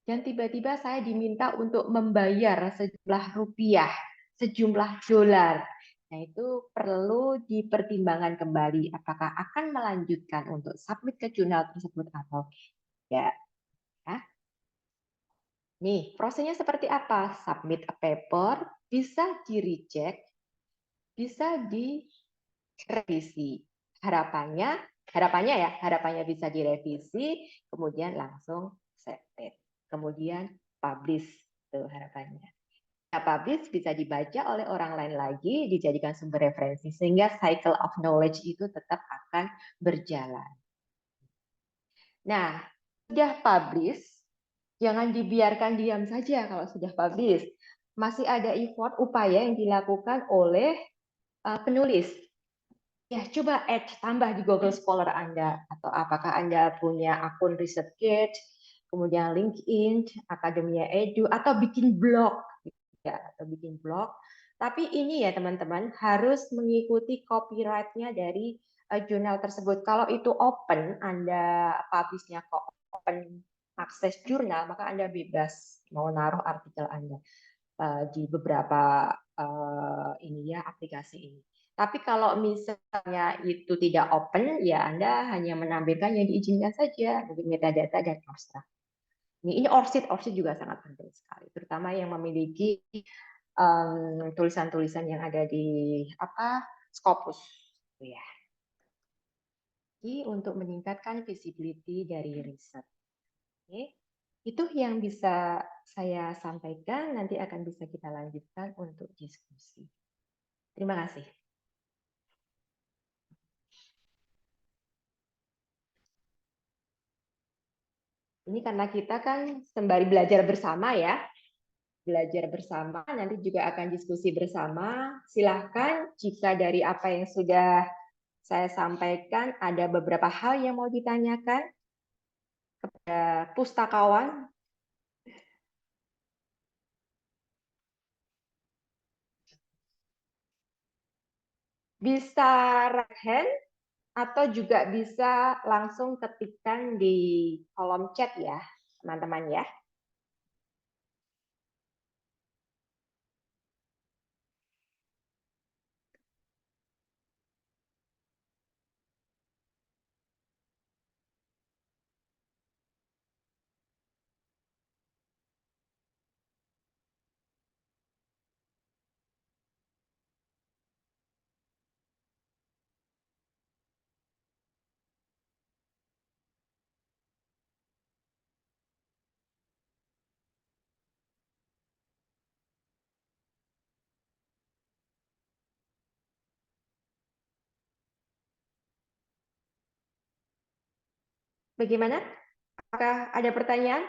Dan tiba-tiba saya diminta untuk membayar sejumlah rupiah, sejumlah dolar. Nah, itu perlu dipertimbangkan kembali apakah akan melanjutkan untuk submit ke jurnal tersebut atau tidak. Ya. Nih, prosesnya seperti apa? Submit a paper, bisa di-reject, bisa direvisi. Harapannya bisa direvisi, kemudian langsung accepted, kemudian publish, itu harapannya. Nah, publish bisa dibaca oleh orang lain lagi, dijadikan sumber referensi, sehingga cycle of knowledge itu tetap akan berjalan. Nah, sudah publish, jangan dibiarkan diam saja kalau sudah publish. Masih ada effort, upaya yang dilakukan oleh penulis. Ya, coba tambah di Google Scholar Anda, atau apakah Anda punya akun ResearchGate, kemudian LinkedIn, Akademia Edu, atau bikin blog, ya, atau bikin blog. Tapi ini ya teman-teman harus mengikuti copyright-nya dari jurnal tersebut. Kalau itu open, Anda publish-nya ke open access jurnal, maka Anda bebas mau naruh artikel Anda di beberapa aplikasi ini. Tapi kalau misalnya itu tidak open, ya Anda hanya menampilkan yang diizinkan saja, mungkin metadata dan abstrak. Ini ORCID juga sangat penting sekali, terutama yang memiliki tulisan-tulisan yang ada di Scopus, ya. Jadi untuk meningkatkan visibility dari riset. Oke. Itu yang bisa saya sampaikan, nanti akan bisa kita lanjutkan untuk diskusi. Terima kasih. Ini karena kita kan sembari belajar bersama ya, belajar bersama, nanti juga akan diskusi bersama. Silahkan jika dari apa yang sudah saya sampaikan ada beberapa hal yang mau ditanyakan kepada pustakawan. Bisa raise hand atau juga bisa langsung ketikkan di kolom chat ya, teman-teman ya. Bagaimana? Apakah ada pertanyaan?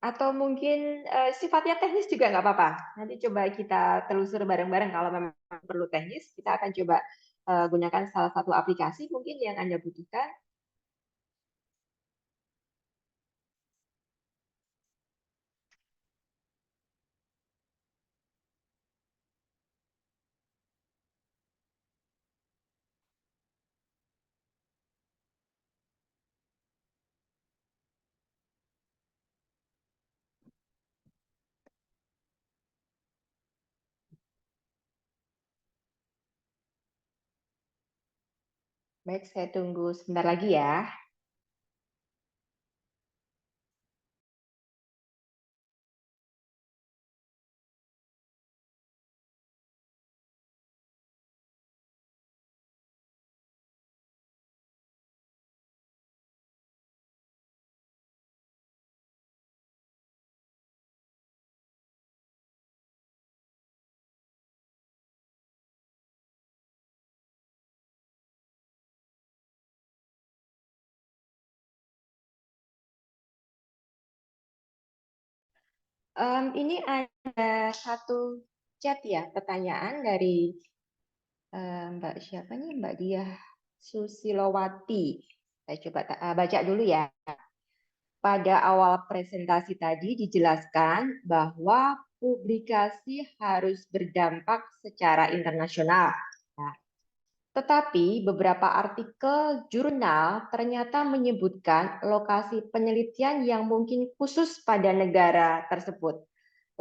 Atau mungkin sifatnya teknis juga nggak apa-apa. Nanti coba kita telusur bareng-bareng. Kalau memang perlu teknis, kita akan coba gunakan salah satu aplikasi mungkin yang Anda butuhkan. Baik, saya tunggu sebentar lagi ya. Ini ada satu chat ya, pertanyaan dari Mbak siapa nih? Mbak Diah Susilowati. Saya coba baca dulu ya. Pada awal presentasi tadi dijelaskan bahwa publikasi harus berdampak secara internasional. Nah, tetapi beberapa artikel jurnal ternyata menyebutkan lokasi penelitian yang mungkin khusus pada negara tersebut.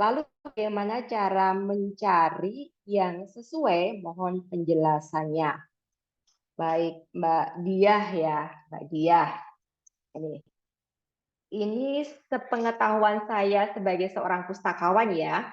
Lalu bagaimana cara mencari yang sesuai? Mohon penjelasannya. Baik, Mbak Diah ya, Mbak Diah. Ini. Ini sepengetahuan saya sebagai seorang pustakawan ya,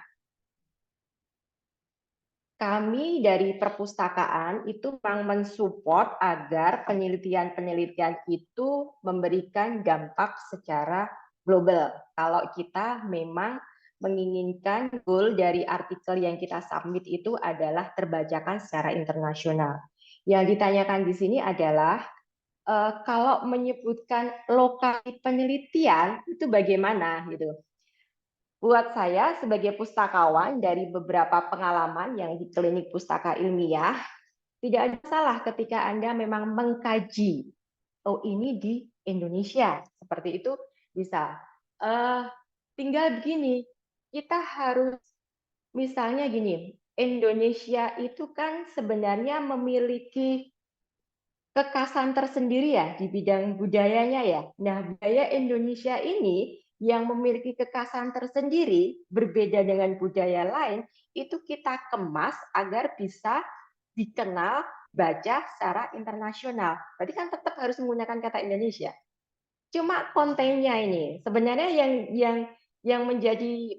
kami dari perpustakaan itu memang mensupport agar penelitian-penelitian itu memberikan dampak secara global. Kalau kita memang menginginkan goal dari artikel yang kita submit itu adalah terbacakan secara internasional. Yang ditanyakan di sini adalah kalau menyebutkan lokasi penelitian itu bagaimana gitu. Buat saya sebagai pustakawan dari beberapa pengalaman yang di klinik pustaka ilmiah, tidak ada salah ketika Anda memang mengkaji, oh ini di Indonesia, seperti itu bisa. Tinggal begini, kita harus misalnya gini, Indonesia itu kan sebenarnya memiliki kekhasan tersendiri ya di bidang budayanya ya. Nah, budaya Indonesia ini yang memiliki kekhasan tersendiri berbeda dengan budaya lain, itu kita kemas agar bisa dikenal, baca secara internasional. Berarti kan tetap harus menggunakan kata Indonesia. Cuma kontennya ini sebenarnya yang menjadi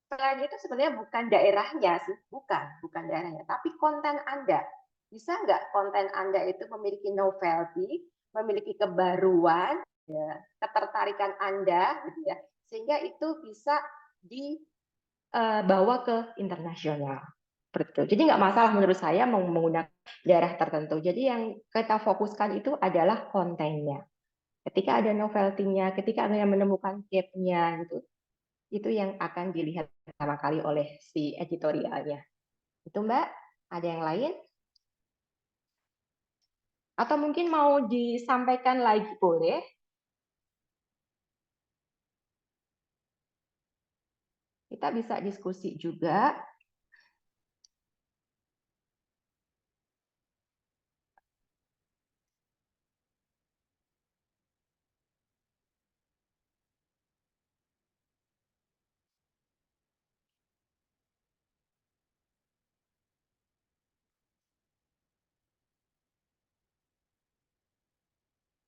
peran itu sebenarnya bukan daerahnya sih, bukan daerahnya, tapi konten Anda. Bisa nggak konten Anda itu memiliki novelty, memiliki kebaruan, ya, ketertarikan Anda, gitu ya, sehingga itu bisa dibawa ke internasional. Betul. Jadi nggak masalah menurut saya menggunakan daerah tertentu. Jadi yang kita fokuskan itu adalah kontennya. Ketika ada novelty-nya, ketika Anda menemukan gap-nya, gitu, itu yang akan dilihat pertama kali oleh si editorialnya. Itu Mbak, ada yang lain? Atau mungkin mau disampaikan lagi boleh? Kita bisa diskusi juga.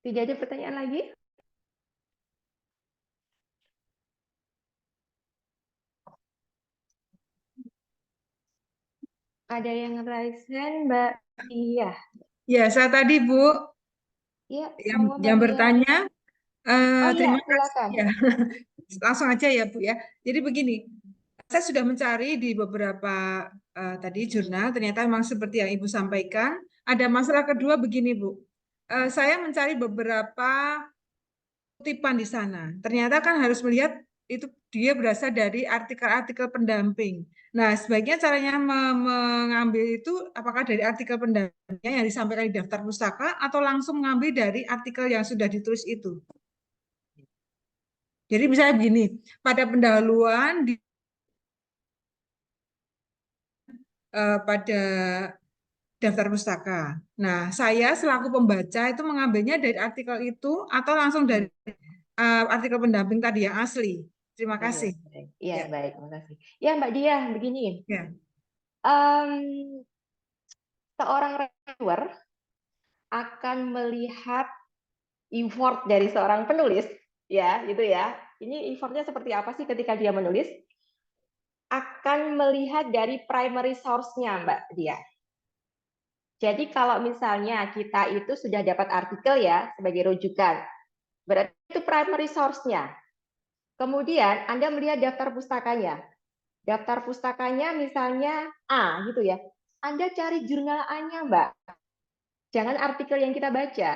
Tidak ada pertanyaan lagi? Ada yang raise hand, Mbak? Iya. Ya, saya tadi Bu Iya, yang monggo Mbak yang Dia. bertanya. Oh iya, Terima kasih silakan. ya. Langsung aja ya Bu ya. Jadi begini, saya sudah mencari di beberapa tadi jurnal, ternyata memang seperti yang Ibu sampaikan. Ada masalah kedua begini Bu. Saya mencari beberapa kutipan di sana. Ternyata kan harus melihat itu dia berasal dari artikel-artikel pendamping. Nah, sebaiknya caranya mengambil itu apakah dari artikel pendampingnya yang disampaikan di daftar pustaka atau langsung mengambil dari artikel yang sudah ditulis itu. Jadi misalnya begini, pada pendahuluan pada daftar pustaka. Nah, saya selaku pembaca itu mengambilnya dari artikel itu atau langsung dari artikel pendamping tadi yang asli. Terima Iya, kasih. baik. Iya, Ya, baik, makasih. Ya, Mbak Dia, begini. ya. Seorang reviewer akan melihat effort dari seorang penulis, ya, gitu ya. Ini effortnya seperti apa sih ketika dia menulis? Akan melihat dari primary source-nya, Mbak Dia. Jadi kalau misalnya kita itu sudah dapat artikel ya sebagai rujukan, berarti itu primary source-nya. Kemudian Anda melihat daftar pustakanya. Daftar pustakanya misalnya A gitu ya. Anda cari jurnal A-nya, Mbak. Jangan artikel yang kita baca.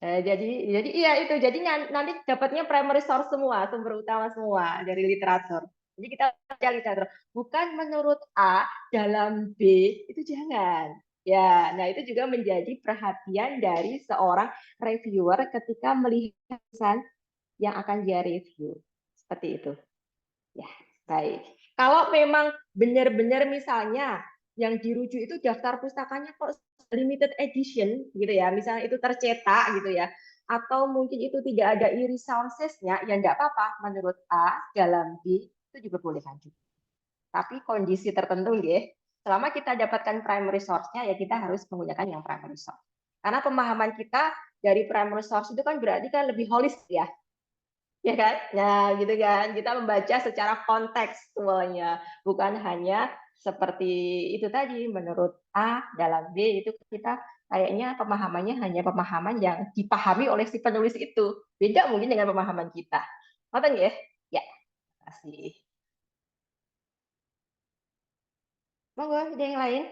Jadi iya itu. Jadi nanti dapatnya primary source semua, sumber utama semua dari literatur. Jadi kita baca literatur. Bukan menurut A dalam B, itu jangan. Ya, nah itu juga menjadi perhatian dari seorang reviewer ketika melihat tulisan yang akan dia review. Seperti itu. Ya, baik. Kalau memang benar-benar misalnya yang dirujuk itu daftar pustakanya kok limited edition gitu ya, misalnya itu tercetak gitu ya, atau mungkin itu tidak ada e-resources-nya, ya enggak apa-apa menurut A dalam B itu juga boleh lanjut. Tapi kondisi tertentu ya, selama kita dapatkan primary source-nya ya kita harus menggunakan yang primary source. Karena pemahaman kita dari primary source itu kan berarti kan lebih holistik ya. Ya kan? Nah, gitu kan. Kita membaca secara kontekstualnya, bukan hanya seperti itu tadi menurut A dalam B itu kita kayaknya pemahamannya hanya pemahaman yang dipahami oleh si penulis itu. Beda mungkin dengan pemahaman kita. Apa ya? Ya, terima kasih. Monggo, ada yang lain?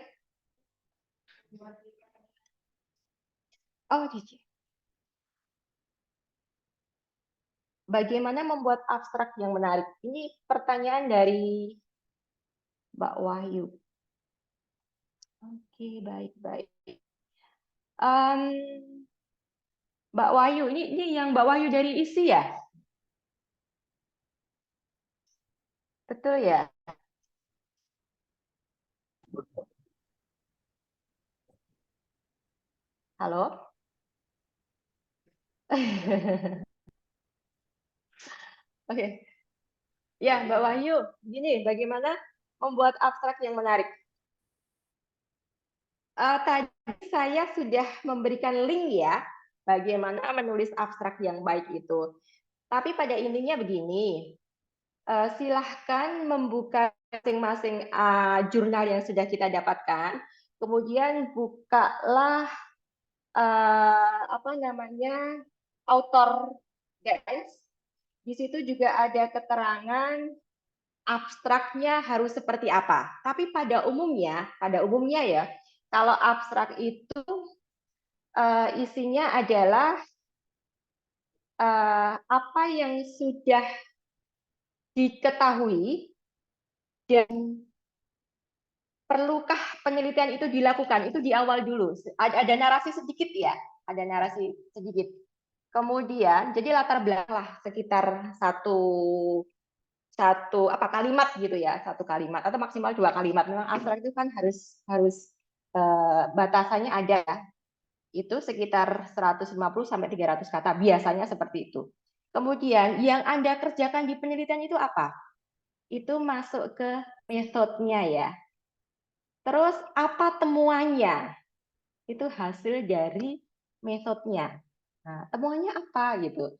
Oh, Cici. Bagaimana membuat abstrak yang menarik? Ini pertanyaan dari Mbak Wahyu. Oke, baik-baik. Mbak Wahyu, ini yang Mbak Wahyu dari isi ya? Betul ya? Halo? Oke. Ya, Mbak Wahyu, gini, bagaimana membuat abstrak yang menarik? Tadi saya sudah memberikan link ya, bagaimana menulis abstrak yang baik itu. Tapi pada intinya begini, silahkan membuka masing-masing jurnal yang sudah kita dapatkan, kemudian bukalah apa namanya author guides. Di situ juga ada keterangan abstraknya harus seperti apa. Tapi pada umumnya ya, kalau abstrak itu isinya adalah apa yang sudah diketahui dan perlukah penelitian itu dilakukan. Itu di awal dulu. Ada narasi sedikit ya, ada narasi sedikit. Kemudian jadi latar belakang lah sekitar satu kalimat gitu ya, satu kalimat atau maksimal 2 kalimat. Memang abstrak itu kan harus batasannya ada, itu sekitar 150 sampai 300 kata biasanya seperti itu. Kemudian yang Anda kerjakan di penelitian itu apa? Itu masuk ke metodenya ya. Terus apa temuannya? Itu hasil dari metodenya. Nah, temuannya apa gitu?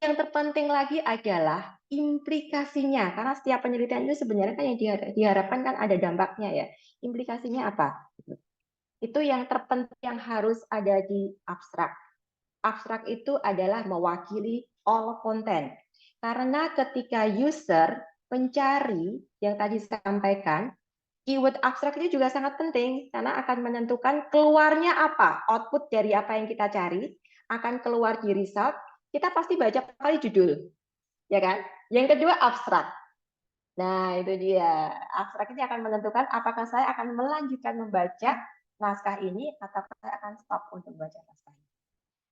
Yang terpenting lagi adalah implikasinya, karena setiap penelitian itu sebenarnya kan yang diharapkan kan ada dampaknya ya. Implikasinya apa? Itu yang terpenting yang harus ada di abstrak. Abstrak itu adalah mewakili all content. Karena ketika user mencari yang tadi saya sampaikan, keyword abstrak itu juga sangat penting karena akan menentukan keluarnya apa, output dari apa yang kita cari akan keluar di result. Kita pasti baca kali judul, ya kan? Yang kedua abstrak. Nah, itu dia. Abstrak ini akan menentukan apakah saya akan melanjutkan membaca naskah ini atau saya akan stop untuk membaca naskah ini.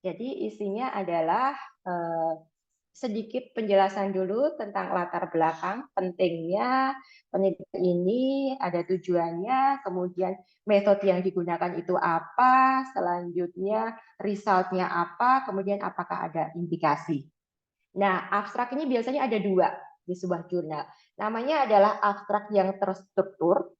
Jadi isinya adalah sedikit penjelasan dulu tentang latar belakang pentingnya penelitian ini, ada tujuannya, kemudian metode yang digunakan itu apa, selanjutnya resultnya apa, kemudian apakah ada implikasi. Nah, abstrak ini biasanya ada 2 di sebuah jurnal. Namanya adalah abstrak yang terstruktur,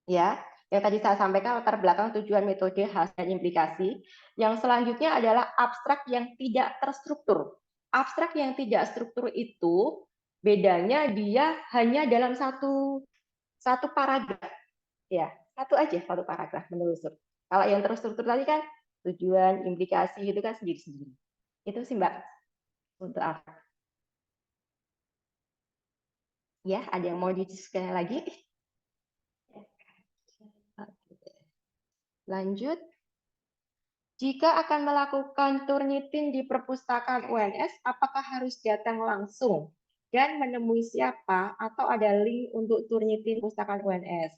ya. Yang tadi saya sampaikan latar belakang tujuan, metode, hasil, dan implikasi. Yang selanjutnya adalah abstrak yang tidak terstruktur. Abstrak yang tidak struktur itu bedanya dia hanya dalam satu paragraf, ya, satu paragraf menelusur. Kalau yang terstruktur tadi kan tujuan, implikasi itu kan sendiri-sendiri. Itu sih Mbak untuk abstrak. Ya, ada yang mau didiskusikan lagi? Lanjut. Jika akan melakukan turnitin di perpustakaan UNS, apakah harus datang langsung dan menemui siapa atau ada link untuk turnitin perpustakaan UNS?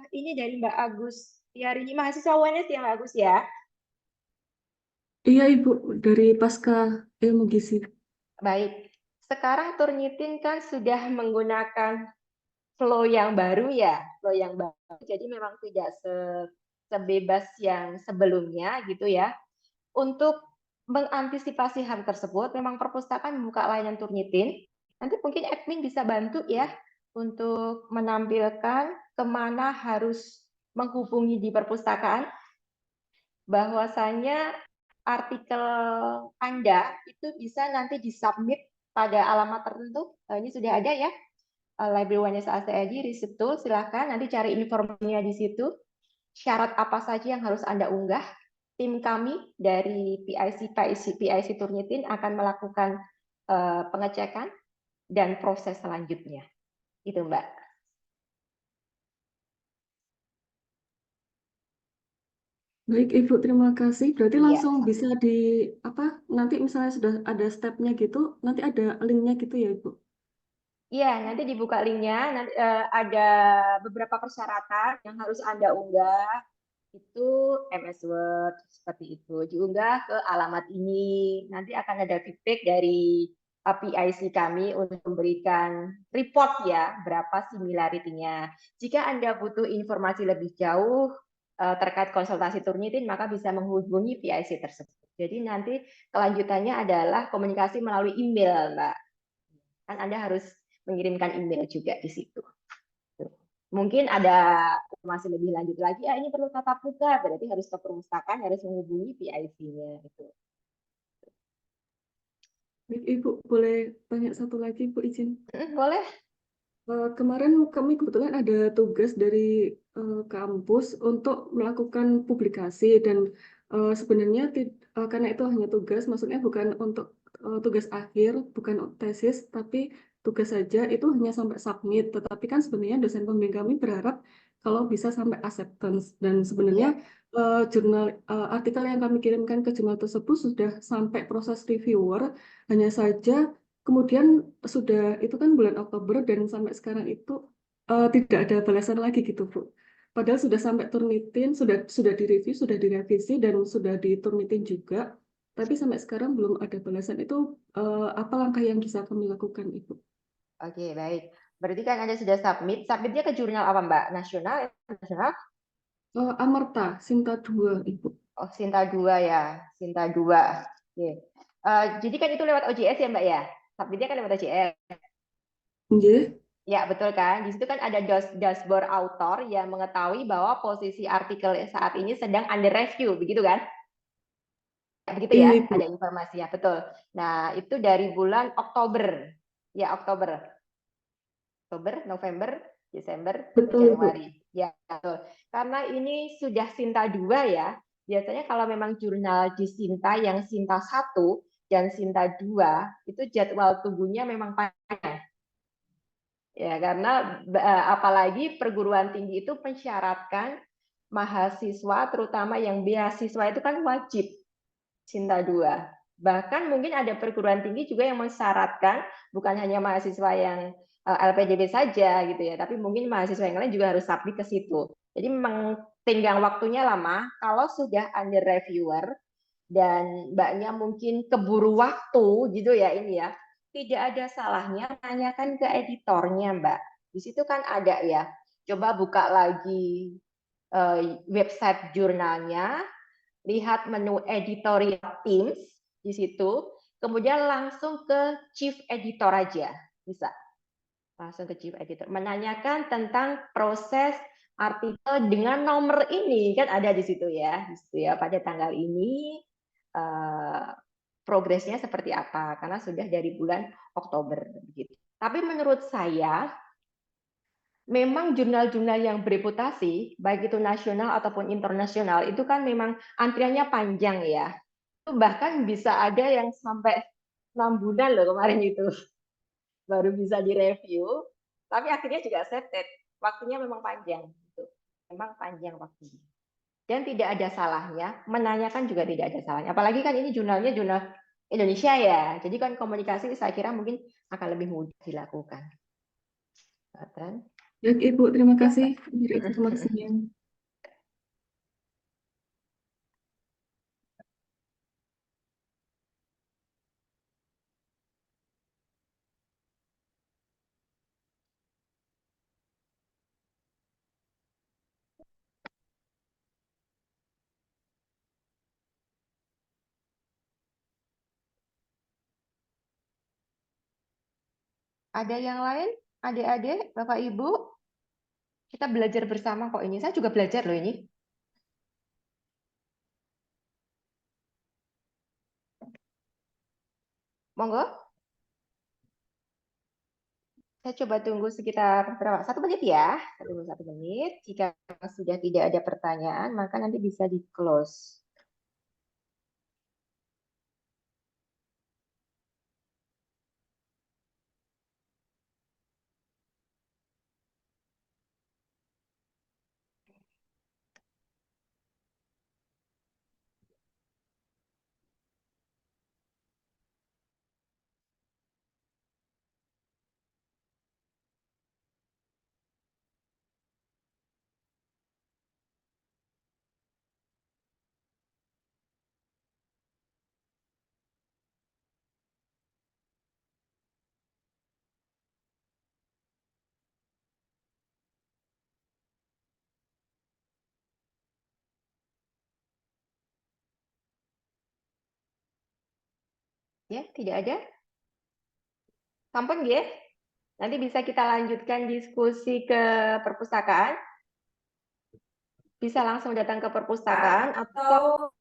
Ini dari Mbak Agus. Ini mahasiswa UNS ya Mbak Agus ya? Iya Ibu, dari Pasca Ilmu Gizi. Baik. Sekarang turnitin kan sudah menggunakan flow yang baru ya, flow yang baru. Jadi memang tidak sebebas yang sebelumnya gitu ya. Untuk mengantisipasi hal tersebut, memang perpustakaan membuka layanan turnitin. Nanti mungkin admin bisa bantu ya untuk menampilkan kemana harus menghubungi di perpustakaan, bahwasanya artikel Anda itu bisa nanti disubmit pada alamat tertentu. Ini sudah ada ya, Library One ACID Research Tool, silahkan nanti cari informasinya di situ. Syarat apa saja yang harus Anda unggah. Tim kami dari PIC Turnitin akan melakukan pengecekan dan proses selanjutnya. Itu Mbak. Baik Ibu, terima kasih. Berarti Iya. langsung bisa di apa? Nanti misalnya sudah ada stepnya gitu, nanti ada linknya gitu ya Ibu? Iya, nanti dibuka linknya. Nanti ada beberapa persyaratan yang harus Anda unggah. Itu MS Word seperti itu. Diunggah ke alamat ini. Nanti akan ada feedback dari PIC kami untuk memberikan report ya, berapa similarity-nya. Jika Anda butuh informasi lebih jauh terkait konsultasi Turnitin, maka bisa menghubungi PIC tersebut. Jadi nanti kelanjutannya adalah komunikasi melalui email, Mbak. Kan Anda harus mengirimkan email juga di situ. Mungkin ada informasi lebih lanjut lagi, ini perlu tatap muka, berarti harus ke perpustakaan, harus menghubungi PIC-nya. Gitu. Baik Ibu, boleh tanya satu lagi Ibu izin? Boleh. Kemarin kami kebetulan ada tugas dari kampus untuk melakukan publikasi dan sebenarnya karena itu hanya tugas, maksudnya bukan untuk tugas akhir, bukan tesis, tapi tugas saja itu hanya sampai submit. Tetapi kan sebenarnya dosen pembimbing kami berharap kalau bisa sampai acceptance dan sebenarnya jurnal artikel yang kami kirimkan ke jurnal tersebut sudah sampai proses reviewer, hanya saja kemudian sudah itu kan bulan Oktober dan sampai sekarang itu tidak ada balasan lagi gitu Bu. Padahal sudah sampai Turnitin, sudah direview, sudah direvisi dan sudah diturnitin juga. Tapi sampai sekarang belum ada balasan. Itu apa langkah yang bisa kami lakukan Ibu? Oke, baik. Berarti kan Anda sudah submit. Submitnya ke jurnal apa Mbak? Nasional? Internasional? Amarta, Sinta 2 Ibu. Oh, Sinta 2 ya. Sinta 2. Oke. Jadi kan itu lewat OJS ya Mbak ya? Submitnya kan lewat OJS. Nggih. Ya, betul kan? Di situ kan ada dashboard author yang mengetahui bahwa posisi artikel saat ini sedang under review, begitu kan? Begitu Iya ya, Ibu. ada informasinya, betul. Nah, itu dari bulan Oktober. Ya, Oktober, November, Desember, Betul Ibu. Januari. Ya, betul. Karena ini sudah Sinta 2 ya. Biasanya kalau memang jurnal di Sinta yang Sinta 1 dan Sinta 2 itu jadwal tunggunya memang panjang. Ya, karena apalagi perguruan tinggi itu mensyaratkan mahasiswa, terutama yang beasiswa itu kan wajib Sinta 2. Bahkan mungkin ada perguruan tinggi juga yang mensyaratkan bukan hanya mahasiswa yang LPDP saja gitu ya, tapi mungkin mahasiswa yang lain juga harus submit ke situ. Jadi memang tenggang waktunya lama. Kalau sudah under reviewer dan mbaknya mungkin keburu waktu gitu ya ini ya, tidak ada salahnya tanyakan ke editornya Mbak. Di situ kan ada ya. Coba buka lagi website jurnalnya, lihat menu editorial teams di situ, kemudian langsung ke chief editor aja bisa. Langsung ke chief editor. Menanyakan tentang proses artikel dengan nomor ini kan ada di situ ya, pada tanggal ini progresnya seperti apa karena sudah dari bulan Oktober begitu. Tapi menurut saya memang jurnal-jurnal yang bereputasi baik itu nasional ataupun internasional itu kan memang antriannya panjang ya. Bahkan bisa ada yang sampai 6 bulan loh kemarin itu baru bisa direview, tapi akhirnya juga accepted. Waktunya memang panjang gitu. Memang panjang waktunya. Dan tidak ada salahnya, menanyakan juga tidak ada salahnya. Apalagi kan ini jurnalnya jurnal Indonesia ya. Jadi kan komunikasi saya kira mungkin akan lebih mudah dilakukan. Baik Ibu, terima Ya, kasih untuk informasinya. ada yang lain? Adik-adik, Bapak Ibu? Kita belajar bersama kok ini. Saya juga belajar loh ini. Monggo. Saya coba tunggu sekitar berapa? 1 menit ya. Tunggu 1 menit. Jika sudah tidak ada pertanyaan, maka nanti bisa di-close. Ya, tidak ada? Sampun nggih? Nanti bisa kita lanjutkan diskusi ke perpustakaan. Bisa langsung datang ke perpustakaan atau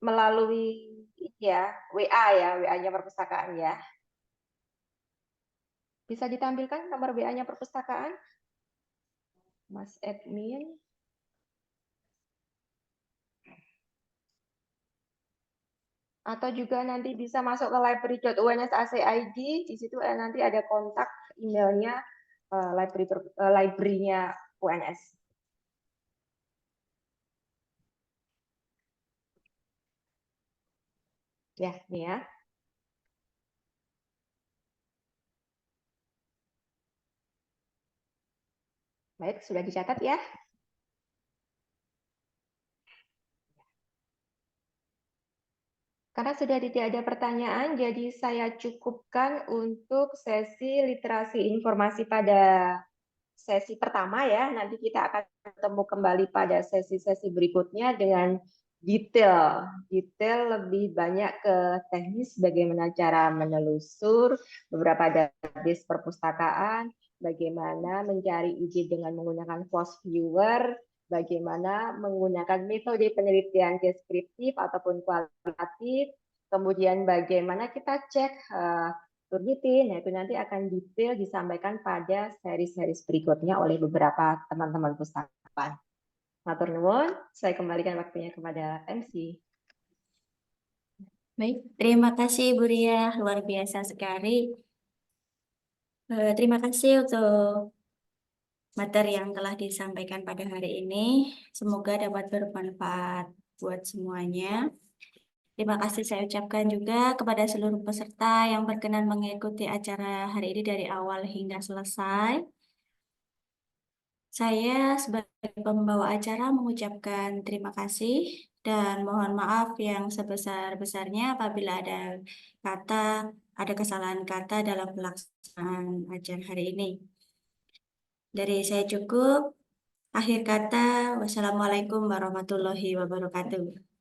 melalui ya, WA ya, WA-nya perpustakaan ya. Bisa ditampilkan nomor WA-nya perpustakaan? Mas admin. Atau juga nanti bisa masuk ke library.uns.ac.id, di situ nanti ada kontak emailnya library-nya UNS. Ya, nih ya. Baik, sudah dicatat ya. Karena sudah tidak ada pertanyaan, jadi saya cukupkan untuk sesi literasi informasi pada sesi pertama ya. Nanti kita akan bertemu kembali pada sesi-sesi berikutnya dengan detail lebih banyak ke teknis bagaimana cara menelusur beberapa database perpustakaan, bagaimana mencari ide dengan menggunakan post viewer, bagaimana menggunakan metode penelitian deskriptif ataupun kualitatif, kemudian bagaimana kita cek Turnitin, nah itu nanti akan detail disampaikan pada seri-seri berikutnya oleh beberapa teman-teman pustakawan. Matur nuwun, saya kembalikan waktunya kepada MC. Baik, terima kasih Bu Ria, luar biasa sekali. Terima kasih untuk materi yang telah disampaikan pada hari ini. Semoga dapat bermanfaat buat semuanya. Terima kasih saya ucapkan juga kepada seluruh peserta yang berkenan mengikuti acara hari ini dari awal hingga selesai. Saya sebagai pembawa acara mengucapkan terima kasih dan mohon maaf yang sebesar-besarnya apabila ada kesalahan kata dalam pelaksanaan acara hari ini. Dari saya cukup. Akhir kata, wassalamualaikum warahmatullahi wabarakatuh.